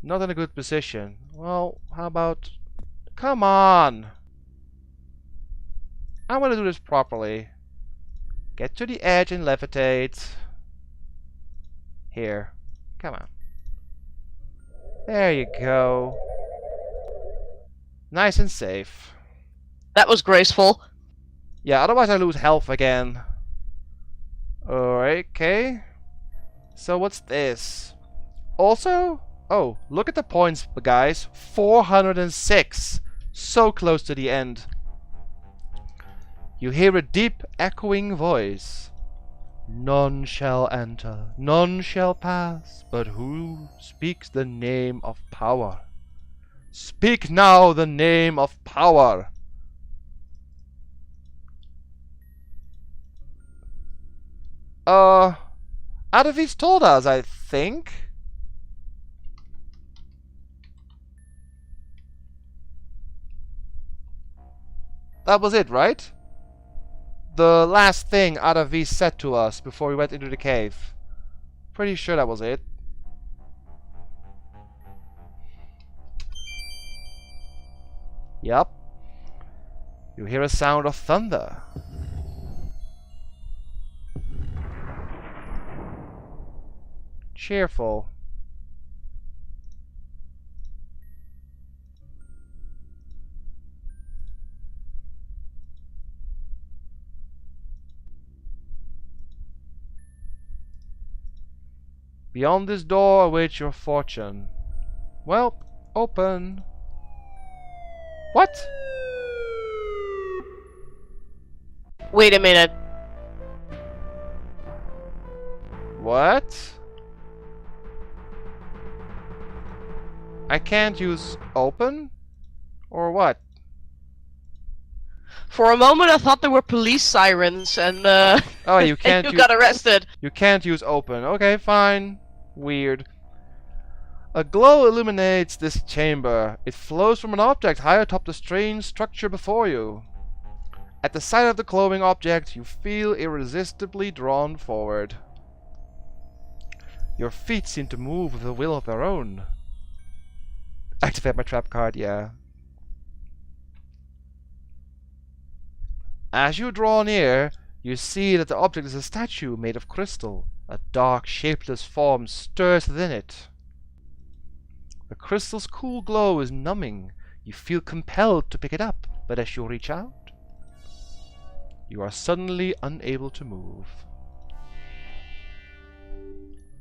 Not in a good position. Well, how about... Come on! I want to do this properly. Get to the edge and levitate. Here. Come on. There you go. Nice and safe. That was graceful. Yeah, otherwise I lose health again. Alright, okay. So what's this? Also, oh, look at the points, guys. 406. So close to the end. You hear a deep, echoing voice. None shall enter, none shall pass, but who speaks the name of power? Speak now the name of power. Adavis told us, I think. That was it, right? The last thing Adavis said to us before we went into the cave. Pretty sure that was it. Yep. You hear a sound of thunder. Cheerful. Beyond this door awaits your fortune. Well, open. What? Wait a minute. What? I can't use open? Or what? For a moment I thought there were police sirens and Oh, you can't you got arrested. You can't use open. Okay, fine. Weird. A glow illuminates this chamber. It flows from an object high atop the strange structure before you. At the sight of the glowing object, you feel irresistibly drawn forward. Your feet seem to move with a will of their own. Activate my trap card, yeah. As you draw near, you see that the object is a statue made of crystal. A dark, shapeless form stirs within it. The crystal's cool glow is numbing. You feel compelled to pick it up, but as you reach out, you are suddenly unable to move.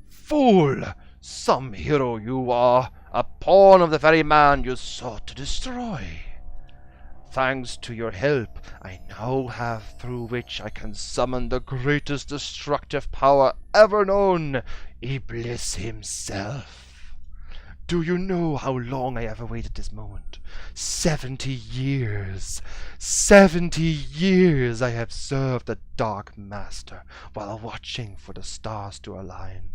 Fool! Some hero you are, a pawn of the very man you sought to destroy. Thanks to your help, I now have through which I can summon the greatest destructive power ever known, Iblis himself. Do you know how long I have awaited this moment? 70 years. 70 years I have served the Dark Master while watching for the stars to align.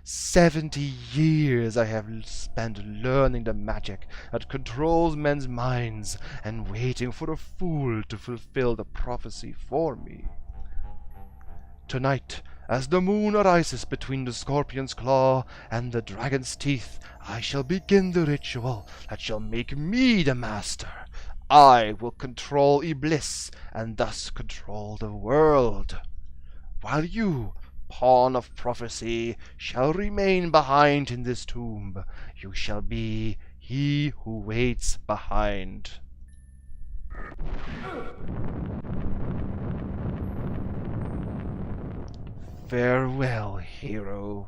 70 years I have spent learning the magic that controls men's minds and waiting for a fool to fulfill the prophecy for me. Tonight, as the moon arises between the scorpion's claw and the dragon's teeth, I shall begin the ritual that shall make me the master. I will control Iblis and thus control the world, while you, pawn of prophecy, shall remain behind in this tomb. You shall be he who waits behind. Farewell, hero.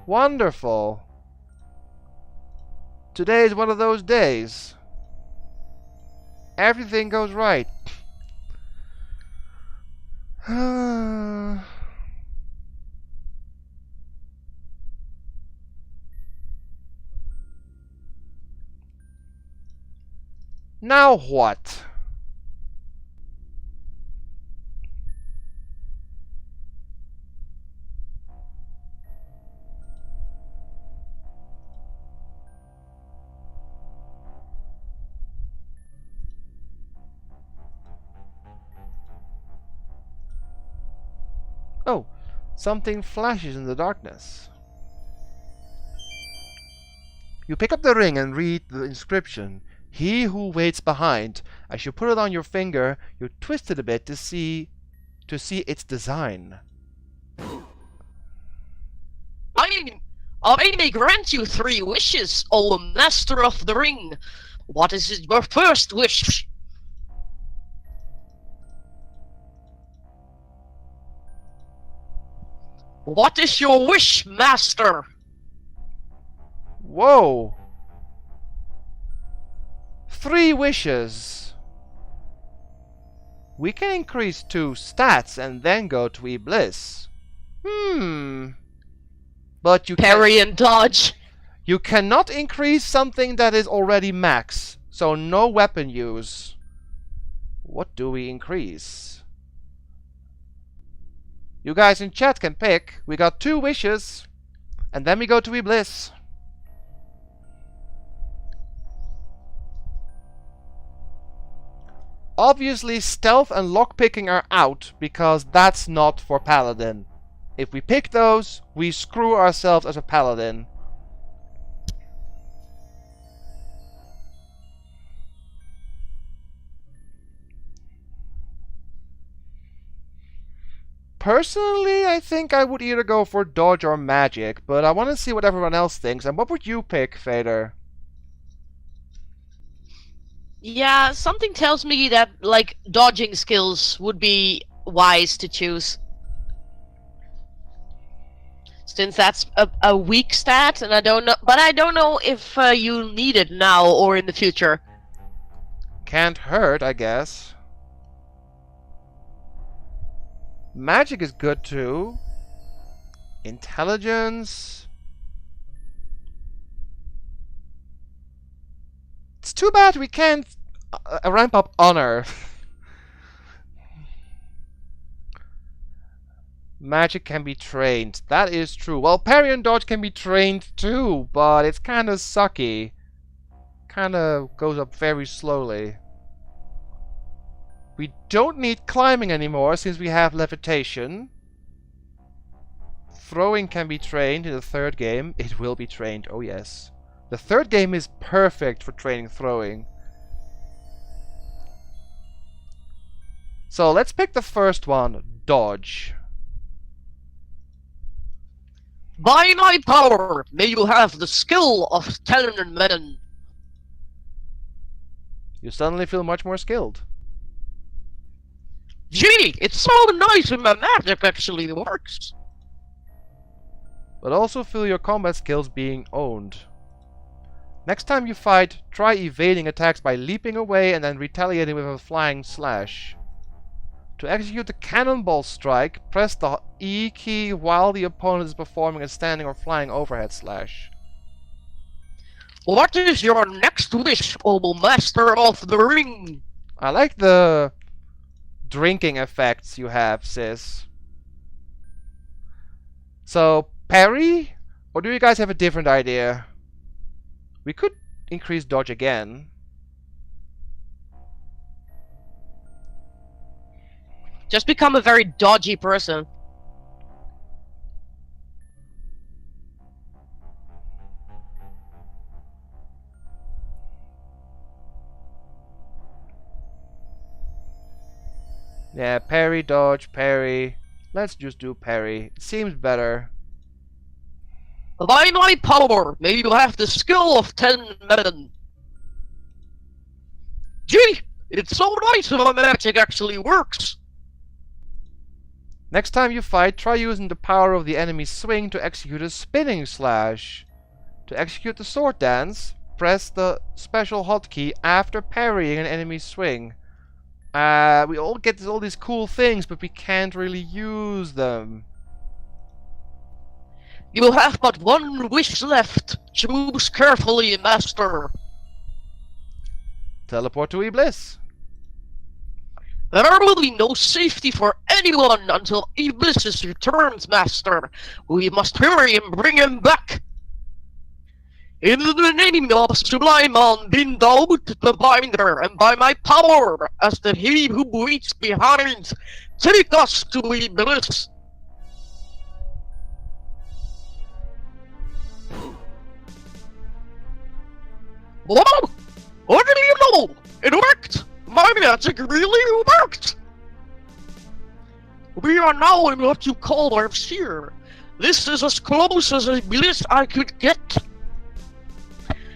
Wonderful. Today is one of those days. Everything goes right. Now what? Oh, something flashes in the darkness. You pick up the ring and read the inscription. He who waits behind. As you put it on your finger, you twist it a bit to see its design. I may grant you 3 wishes, O Master of the Ring. What is your first wish? What is your wish, Master? Whoa! 3 wishes. We can increase 2 stats and then go to Iblis. But you Parry and dodge. You cannot increase something that is already max, so no weapon use. What do we increase? You guys in chat can pick. We got 2 wishes. And then we go to Bliss. Obviously, stealth and lockpicking are out, because that's not for Paladin. If we pick those, we screw ourselves as a Paladin. Personally, I think I would either go for dodge or magic, but I want to see what everyone else thinks. And what would you pick, Vader? Yeah, something tells me that, like, dodging skills would be wise to choose. Since that's a weak stat, and I don't know, but I don't know if you need it now or in the future. Can't hurt, I guess. Magic is good too. Intelligence. It's too bad we can't ramp up honor. Magic can be trained. That is true. Well, parry and dodge can be trained too, but it's kind of sucky. Kind of goes up very slowly. We don't need climbing anymore since we have levitation. Throwing can be trained in the 3rd game. It will be trained, oh yes. The 3rd game is perfect for training throwing. So let's pick the first one, dodge. By my power, may you have the skill of telling men. You suddenly feel much more skilled. Gee, it's so nice when my magic actually works. But also feel your combat skills being owned. Next time you fight, try evading attacks by leaping away and then retaliating with a flying slash. To execute the cannonball strike, press the E key while the opponent is performing a standing or flying overhead slash. What is your next wish, O Master of the Ring? I like the drinking effects you have, sis. So, parry? Or do you guys have a different idea? We could increase dodge again. Just become a very dodgy person. Yeah, parry, dodge, parry. Let's just do parry. It seems better. By my power, may you have the skill of 10 men. Gee, it's so nice when my magic actually works. Next time you fight, try using the power of the enemy's swing to execute a spinning slash. To execute the sword dance, press the special hotkey after parrying an enemy's swing. We all get all these cool things, but we can't really use them. You have but one wish left. Choose carefully, Master. Teleport to Bliss. There will be no safety for anyone until Iblis returns, Master. We must hurry and bring him back. In the name of Sublime on Bindout the Binder, and by my power, as the he who waits behind, take us to Iblis. Whoa! What do you know? It worked! My magic really worked! We are now in what you call our sphere. This is as close as a bliss I could get.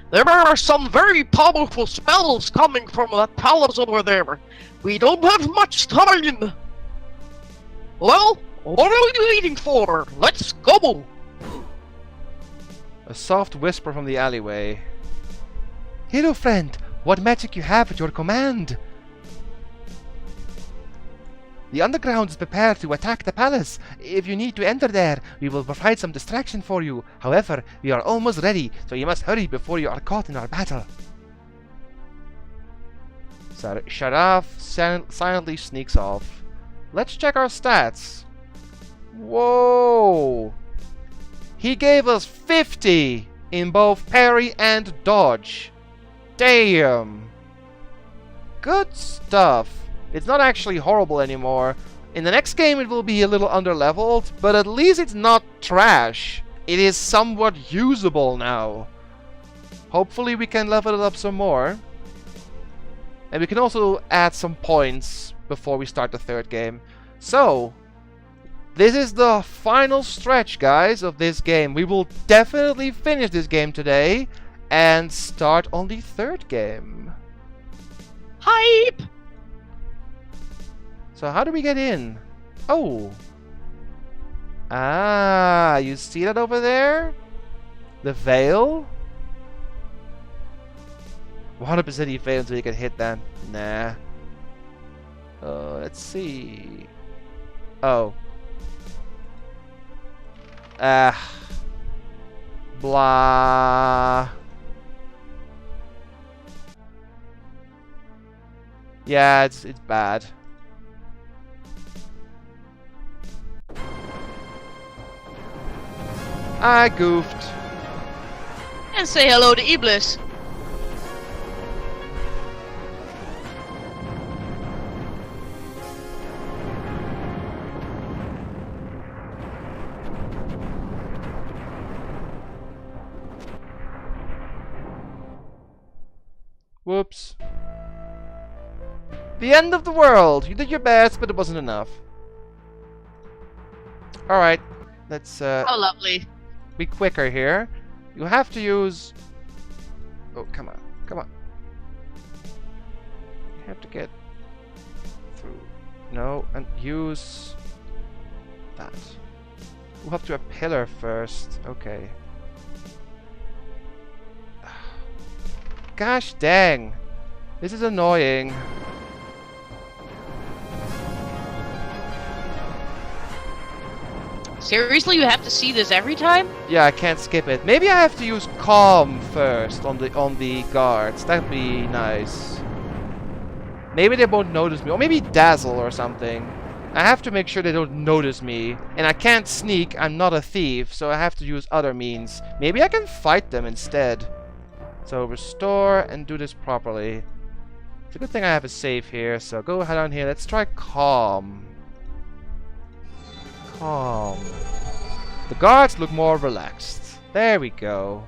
There are some very powerful spells coming from that palace over there. We don't have much time. Well, what are we waiting for? Let's go! A soft whisper from the alleyway. Hero friend, what magic you have at your command? The underground is prepared to attack the palace. If you need to enter there, we will provide some distraction for you. However, we are almost ready, so you must hurry before you are caught in our battle. Shut off, silently sneaks off. Let's check our stats. Whoa! He gave us 50 in both parry and dodge. Damn! Good stuff. It's not actually horrible anymore. In the next game it will be a little underleveled, but at least it's not trash. It is somewhat usable now. Hopefully we can level it up some more. And we can also add some points before we start the third game. So, this is the final stretch, guys, of this game. We will definitely finish this game today and start on the third game. Hype! So how do we get in? Oh. Ah, you see that over there? The veil? 100% you fail until you get hit then. Nah. Let's see. Oh. Blah. Yeah, it's bad. I goofed. And say hello to Iblis. Whoops. The end of the world! You did your best, but it wasn't enough. Alright, let's Oh, lovely. be quicker here. You have to use... Oh, come on. Come on. You have to get through. No, and use that. We'll have to a pillar first. Okay. Gosh dang. This is annoying. Seriously, you have to see this every time? Yeah, I can't skip it. Maybe I have to use calm first on the guards. That'd be nice. Maybe they won't notice me. Or maybe dazzle or something. I have to make sure they don't notice me. And I can't sneak. I'm not a thief. So I have to use other means. Maybe I can fight them instead. So restore and do this properly. It's a good thing I have a save here. So go ahead on here. Let's try calm. Calm. The guards look more relaxed. There we go.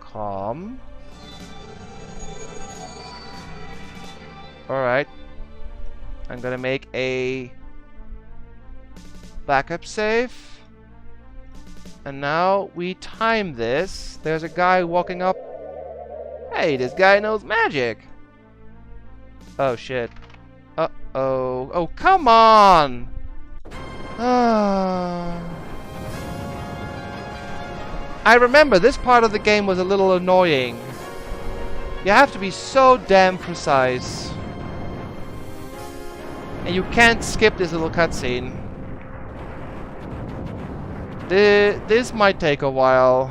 Calm. Alright. I'm gonna make a backup save. And now we time this. There's a guy walking up. Hey, this guy knows magic. Oh shit. Uh-oh. Oh, come on! I remember this part of the game was a little annoying. You have to be so damn precise. And you can't skip this little cutscene. This might take a while.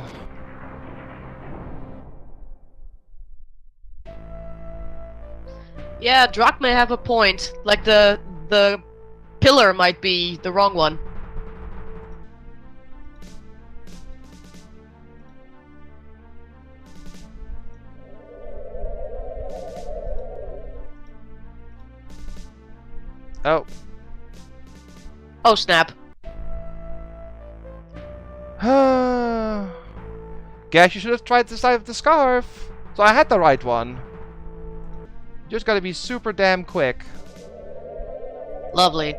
Yeah, Drak may have a point. Like the pillar might be the wrong one. Oh. Oh snap. Guess you should have tried the side of the scarf. So I had the right one. Just gotta be super damn quick. Lovely.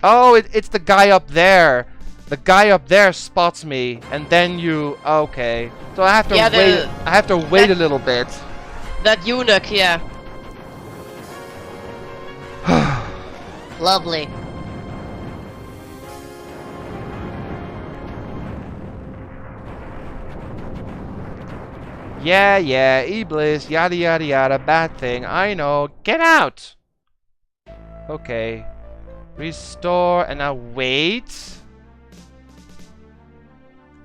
Oh, it's the guy up there. The guy up there spots me, and then you... Okay. So I have to wait. I have to wait a little bit. That eunuch, yeah. Lovely. Yeah, Iblis, yada yada yada, bad thing, I know. Get out! Okay. Restore, and now wait.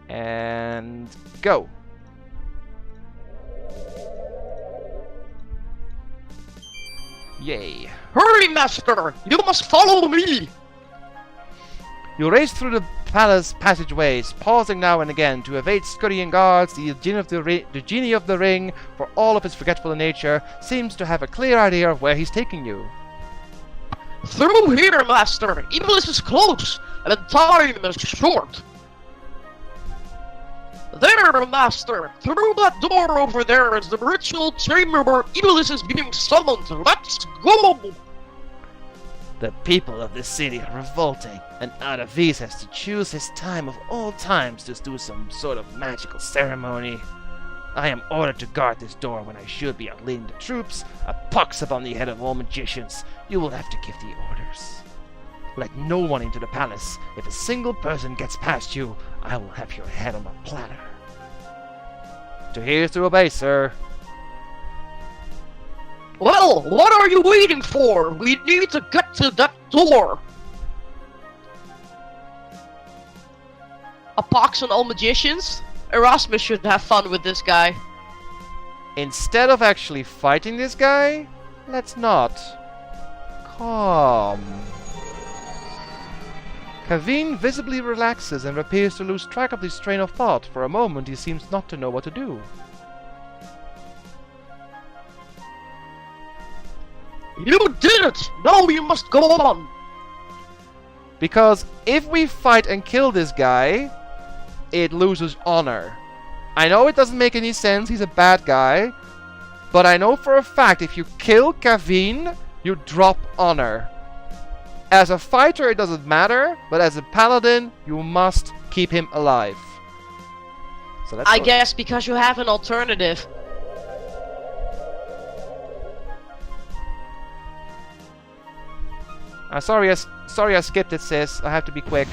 And go. Yay. Hurry, master! You must follow me! You race through the palace passageways, pausing now and again to evade scurrying guards. The genie of the ring, for all of his forgetful nature, seems to have a clear idea of where he's taking you. Through here, master! Iblis is close, and time is short. There, master! Through that door over there is the ritual chamber where Iblis is being summoned. Let's go! The people of this city are revolting, and Adavis has to choose his time of all times to do some sort of magical ceremony. I am ordered to guard this door when I should be out leading the troops. A pox upon the head of all magicians. You will have to give the orders. Let no one into the palace. If a single person gets past you, I will have your head on a platter. To hear is to obey, sir. Well, what are you waiting for? We need to get to that door. A pox on all magicians? Erasmus should have fun with this guy. Instead of actually fighting this guy, let's not. Calm. Kaveen visibly relaxes and appears to lose track of this train of thought. For a moment, he seems not to know what to do. You did it! Now you must go on! Because if we fight and kill this guy, it loses honor. I know it doesn't make any sense, he's a bad guy, but I know for a fact if you kill Kaveen, you drop honor. As a fighter it doesn't matter, but as a paladin, you must keep him alive. So that's I guess because you have an alternative. Sorry I skipped it, sis. I have to be quick.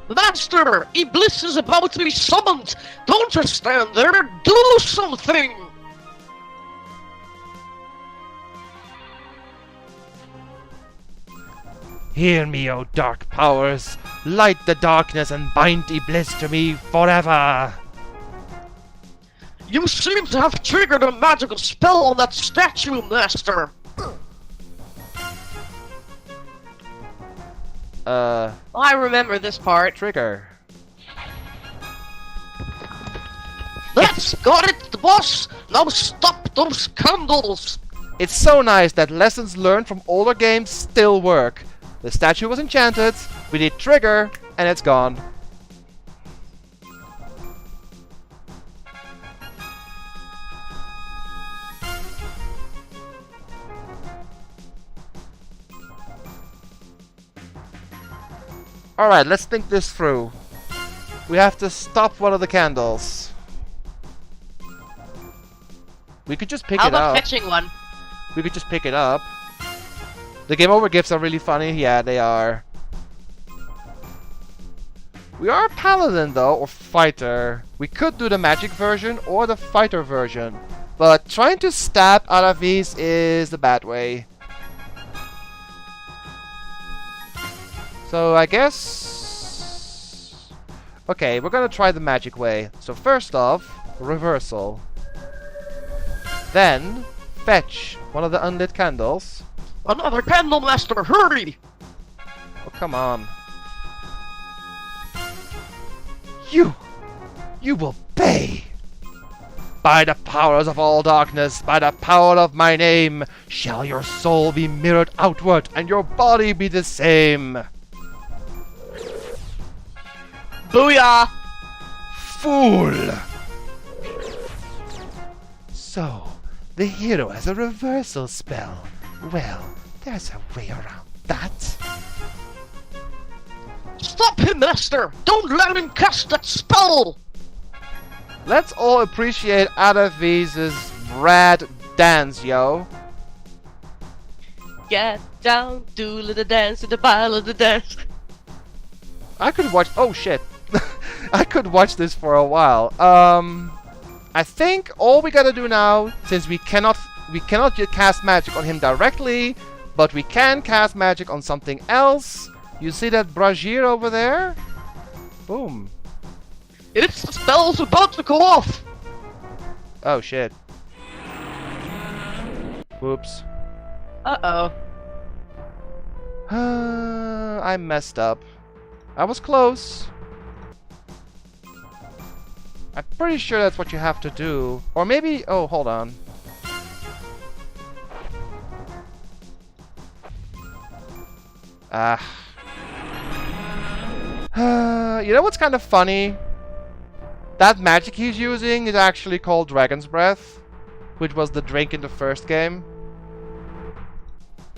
Master! Iblis is about to be summoned! Don't just stand there! Do something! Hear me, O dark powers! Light the darkness and bind Iblis to me forever! You seem to have triggered a magical spell on that statue, Master! I remember this part. Trigger. That's got it, boss! Now stop those candles! It's so nice that lessons learned from older games still work. The statue was enchanted, we did trigger, and it's gone. Alright, let's think this through. We have to stop one of the candles. We could just pick How it about up. fetching one? We could just pick it up. The game over gifts are really funny. Yeah, they are. We are a paladin though, or fighter. We could do the magic version or the fighter version. But trying to stab Adavis is the bad way. So I guess... Okay, we're gonna try the magic way. So first off, reversal. Then, fetch one of the unlit candles. Another candle, Master! Hurry! Oh, come on. You will pay! By the powers of all darkness, by the power of my name, shall your soul be mirrored outward, and your body be the same! Booyah! Fool! So, the hero has a reversal spell. Well, there's a way around that. Stop him, Master! Don't let him cast that spell! Let's all appreciate Adavis's rad dance, yo. Get down, do the dance, to the pile of the dance. I could watch. Oh shit! I could watch this for a while. I think all we gotta do now, since we cannot just cast magic on him directly, but we can cast magic on something else. You see that brazier over there? Boom. It's the spell's about to go off! Oh shit. Whoops. Uh-oh. I messed up. I was close. I'm pretty sure that's what you have to do. Or maybe... Oh, hold on. You know what's kind of funny? That magic he's using is actually called Dragon's Breath, which was the drink in the first game.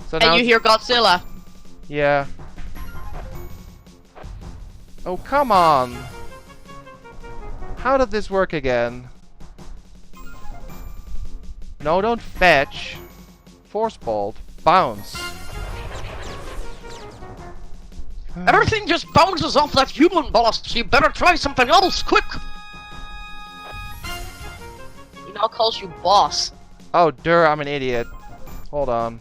So now And you hear Godzilla. yeah. Oh, come on. How did this work again? No, don't fetch. Force bolt. Bounce. Everything just bounces off that human boss. You better try something else, quick! He now calls you boss. Oh, I'm an idiot. Hold on.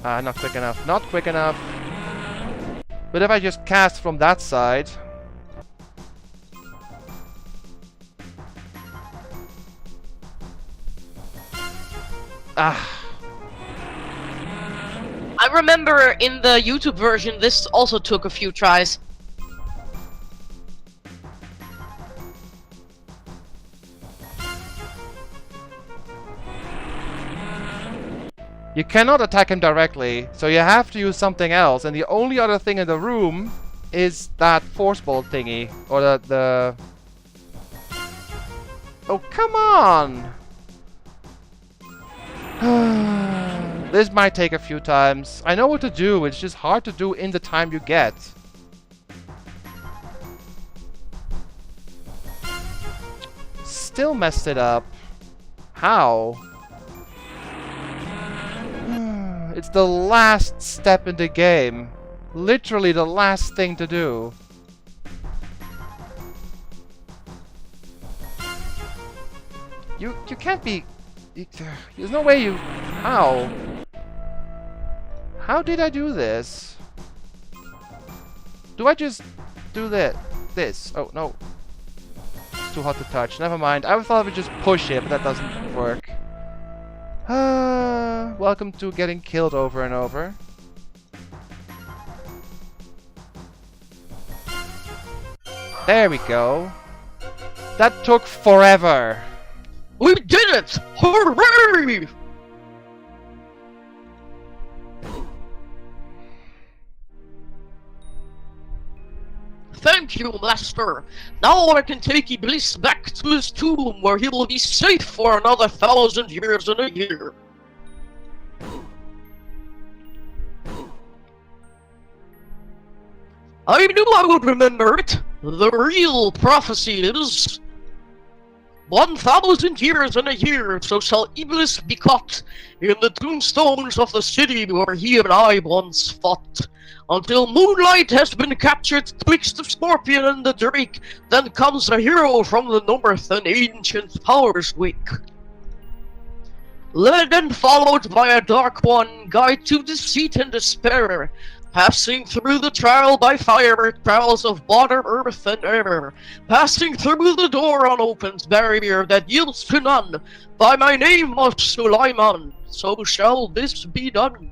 Not quick enough. Not quick enough. But if I just cast from that side... Ah. I remember in the YouTube version, this also took a few tries. You cannot attack him directly, so you have to use something else, and the only other thing in the room is that force bolt thingy, or the... Oh, come on! This might take a few times. I know what to do, it's just hard to do in the time you get. Still messed it up. How? It's the last step in the game. Literally the last thing to do. You can't be... There's no way you... How? How did I do this? Do I just do this? Oh, no. It's too hot to touch. Never mind. I thought I would just push it, but that doesn't work. Welcome to getting killed over and over. There we go. That took forever. We did it! Hooray! Thank you, Master. Now I can take Iblis back to his tomb where he will be safe for another 1,000 years and a year. I knew I would remember it. The real prophecy is 1,000 years and a year, so shall Iblis be caught in the tombstones of the city where he and I once fought. Until moonlight has been captured twixt the scorpion and the drake, then comes a hero from the north and ancient powers wake. Led and followed by a dark one, guide to deceit and despair, passing through the trial by fire, trials of water, earth, and air. Passing through the door unopened barrier that yields to none. By my name of Sulaiman, so shall this be done.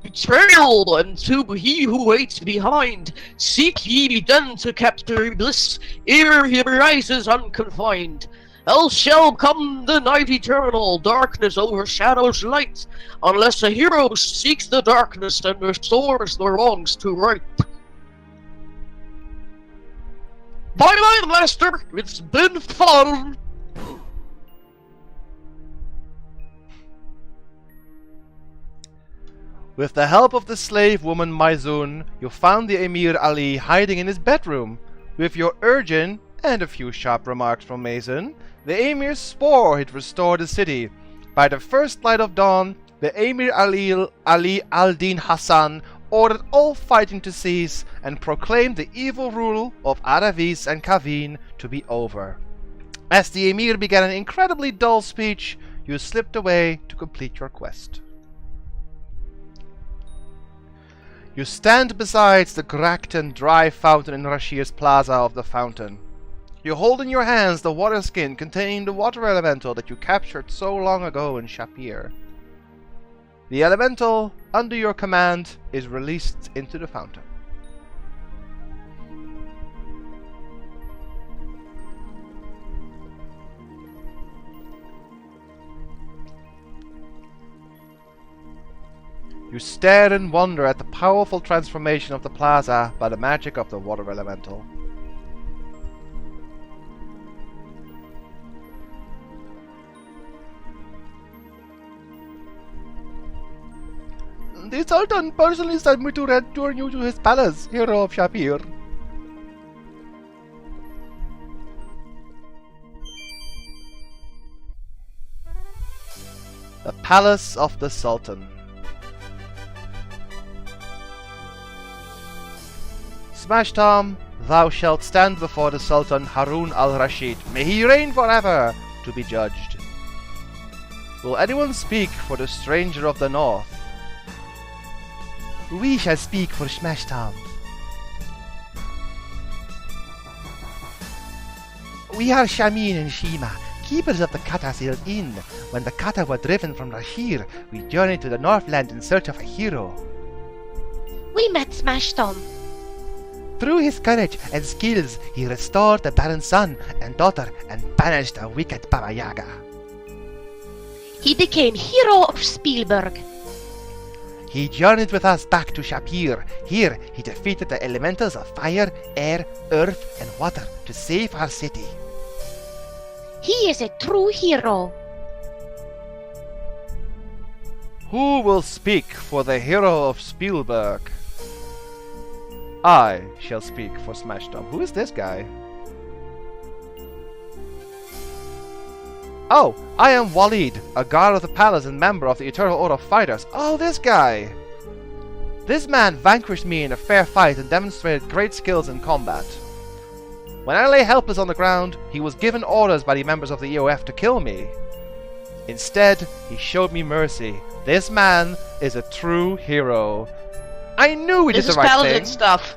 Betrayal, and to he who waits behind, seek ye then to capture bliss, ere he rises unconfined. Else shall come the night eternal, darkness overshadows light, unless a hero seeks the darkness and restores the wrongs to right. Bye bye, Master, it's been fun! With the help of the slave woman Maizun, you found the Emir Ali hiding in his bedroom. With your urging and a few sharp remarks from Mason, the Emir swore he'd restore the city. By the first light of dawn, the Emir Ali al-Din Hassan ordered all fighting to cease and proclaimed the evil rule of Aravis and Kavin to be over. As the Emir began an incredibly dull speech, you slipped away to complete your quest. You stand beside the cracked and dry fountain in Rashir's Plaza of the Fountain. You hold in your hands the water skin containing the water elemental that you captured so long ago in Shapir. The elemental, under your command, is released into the fountain. You stare in wonder at the powerful transformation of the plaza by the magic of the water elemental. The Sultan personally sent me to return you to his palace, hero of Shapir. The Palace of the Sultan. Smash Tom, thou shalt stand before the Sultan Harun al-Rashid, may he reign forever, to be judged. Will anyone speak for the stranger of the north? We shall speak for Smash Tom. We are Shamin and Shima, keepers of the Kata Sealed Inn. When the Kata were driven from Rashir, we journeyed to the Northland in search of a hero. We met Smash Tom. Through his courage and skills, he restored the Baron's son and daughter and banished a wicked Baba Yaga. He became hero of Spielberg. He journeyed with us back to Shapir. Here, he defeated the elementals of fire, air, earth, and water to save our city. He is a true hero. Who will speak for the hero of Spielberg? I shall speak for Smash Tom. Who is this guy? Oh, I am Walid, a guard of the palace and member of the Eternal Order of Fighters. Oh, this guy! This man vanquished me in a fair fight and demonstrated great skills in combat. When I lay helpless on the ground, he was given orders by the members of the EOF to kill me. Instead, he showed me mercy. This man is a true hero. I knew we did the right thing. This is Paladin stuff.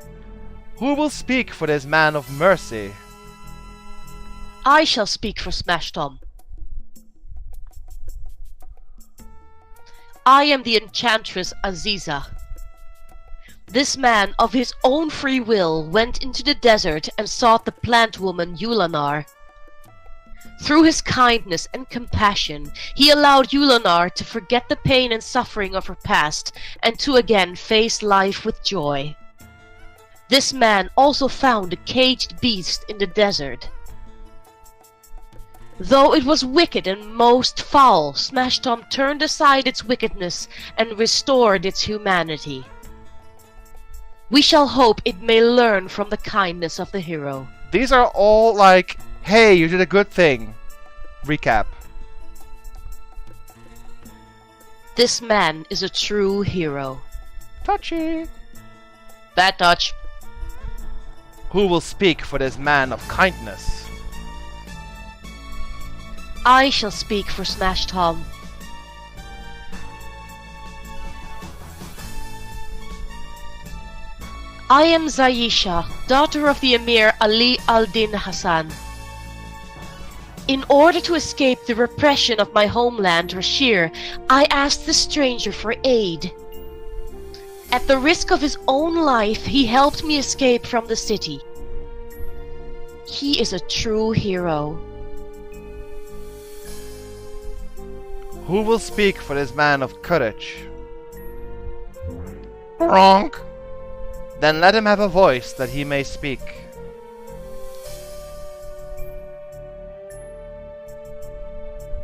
Who will speak for this man of mercy? I shall speak for Smash Tom. I am the enchantress Aziza. This man, of his own free will, went into the desert and sought the plant woman Yulanar. Through his kindness and compassion, he allowed Yulanar to forget the pain and suffering of her past and to again face life with joy. This man also found a caged beast in the desert. Though it was wicked and most foul, Smash Tom turned aside its wickedness and restored its humanity. We shall hope it may learn from the kindness of the hero. These are all like, hey, you did a good thing. Recap. This man is a true hero. Touchy. Bad touch. Who will speak for this man of kindness? I shall speak for Smash Tom. I am Zaisha, daughter of the Emir Ali al-Din Hassan. In order to escape the repression of my homeland, Rashir, I asked the stranger for aid. At the risk of his own life, he helped me escape from the city. He is a true hero. Who will speak for this man of courage? Wrong. Then let him have a voice that he may speak.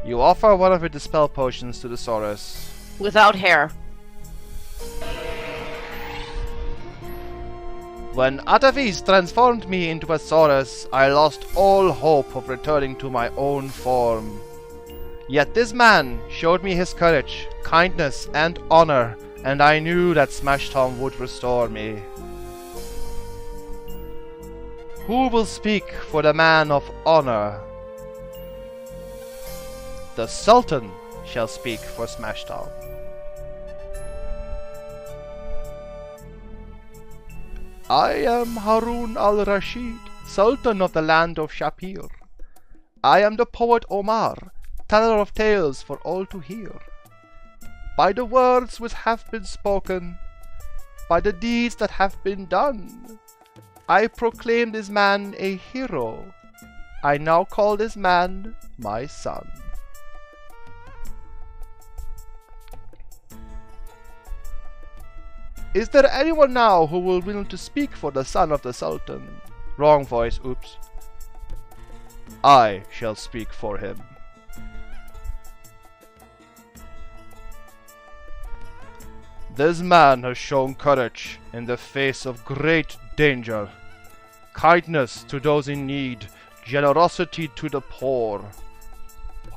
You offer one of your dispel potions to the Saurus. Without hair. When Atavis transformed me into a Saurus, I lost all hope of returning to my own form. Yet this man showed me his courage, kindness, and honor, and I knew that Smash Tom would restore me. Who will speak for the man of honor? The Sultan shall speak for Smash Tom. I am Harun al-Rashid, Sultan of the land of Shapir. I am the poet Omar, teller of tales for all to hear. By the words which have been spoken, by the deeds that have been done, I proclaim this man a hero. I now call this man my son. Is there anyone now who will willing to speak for the son of the Sultan? Wrong voice, oops. I shall speak for him. This man has shown courage in the face of great danger, kindness to those in need, generosity to the poor,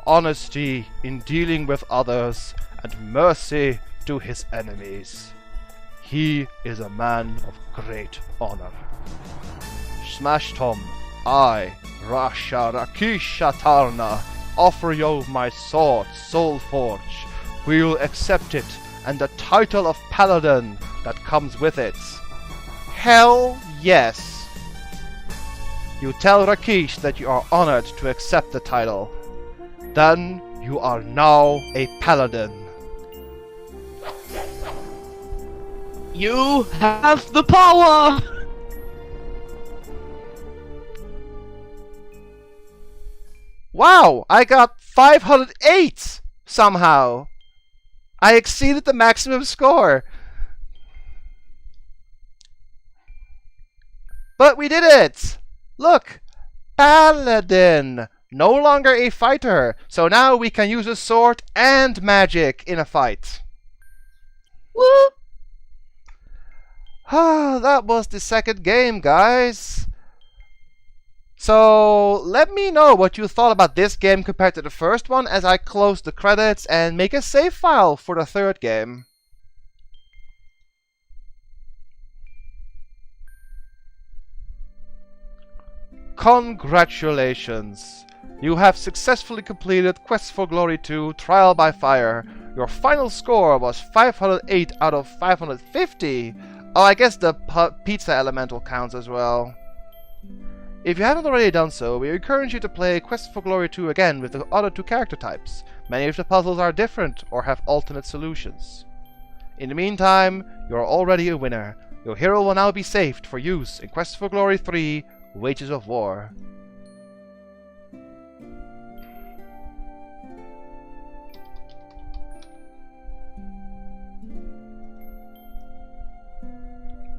honesty in dealing with others, and mercy to his enemies. He is a man of great honor. Smash Tom, I, Rasha Rakish Shatarna, offer you my sword, Soulforge. We'll accept it, and the title of Paladin that comes with it. Hell yes! You tell Rakish that you are honored to accept the title. Then you are now a Paladin. You have the power! Wow, I got 508 somehow. I exceeded the maximum score. But we did it! Look! Paladin! No longer a fighter, so now we can use a sword and magic in a fight. Woo! Ah, that was the second game, guys. So, let me know what you thought about this game compared to the first one as I close the credits and make a save file for the third game. Congratulations! You have successfully completed Quest for Glory 2 Trial by Fire. Your final score was 508 out of 550. Oh, I guess the pizza elemental counts as well. If you haven't already done so, we encourage you to play Quest for Glory 2 again with the other two character types. Many of the puzzles are different or have alternate solutions. In the meantime, you are already a winner. Your hero will now be saved for use in Quest for Glory 3 Wages of War.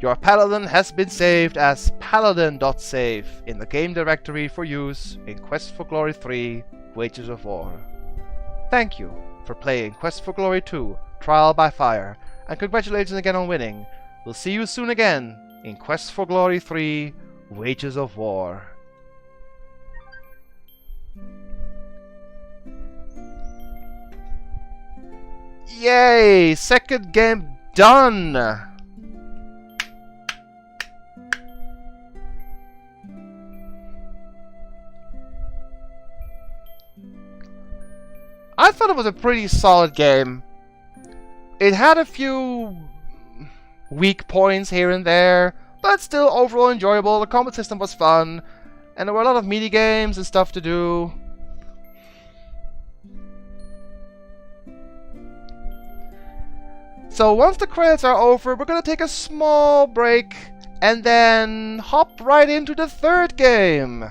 Your Paladin has been saved as paladin.save in the game directory for use in Quest for Glory 3 Wages of War. Thank you for playing Quest for Glory 2 Trial by Fire, and congratulations again on winning. We'll see you soon again in Quest for Glory 3 Wages of War. Yay! Second game done! I thought it was a pretty solid game. It had a few weak points here and there, but still overall enjoyable. The combat system was fun, and there were a lot of mini games and stuff to do. So once the credits are over, we're gonna take a small break and then hop right into the third game.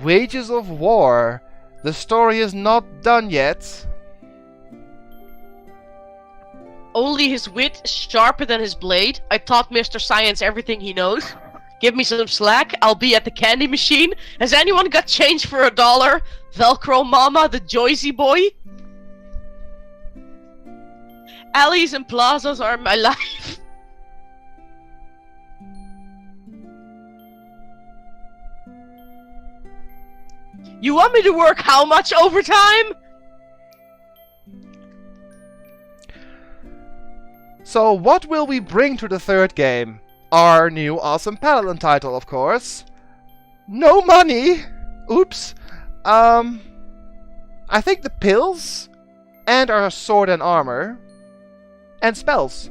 Wages of War. The story is not done yet. Only his wit is sharper than his blade. I taught Mr. Science everything he knows. Give me some slack, I'll be at the candy machine. Has anyone got change for $1? Velcro Mama, the Joyzy boy? Alleys and plazas are my life. You want me to work how much overtime? So what will we bring to the third game? Our new awesome Paladin title, of course. No money! Oops. I think the pills, and our sword and armor, and spells.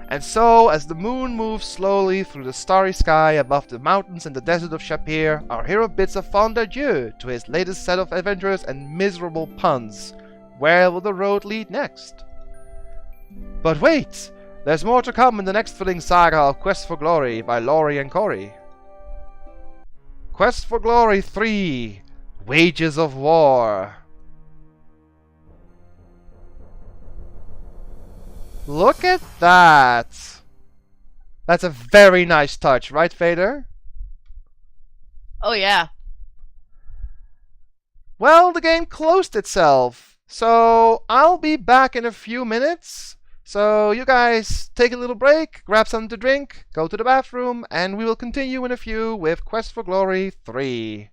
And so, as the moon moves slowly through the starry sky above the mountains and the desert of Shapir, our hero bids a fond adieu to his latest set of adventures and miserable puns. Where will the road lead next? But wait! There's more to come in the next thrilling saga of Quest for Glory by Laurie and Corey. Quest for Glory 3: Wages of War. Look at that! That's a very nice touch, right, Vader? Oh yeah. Well, the game closed itself, so I'll be back in a few minutes. So you guys take a little break, grab something to drink, go to the bathroom, and we will continue in a few with Quest for Glory 3.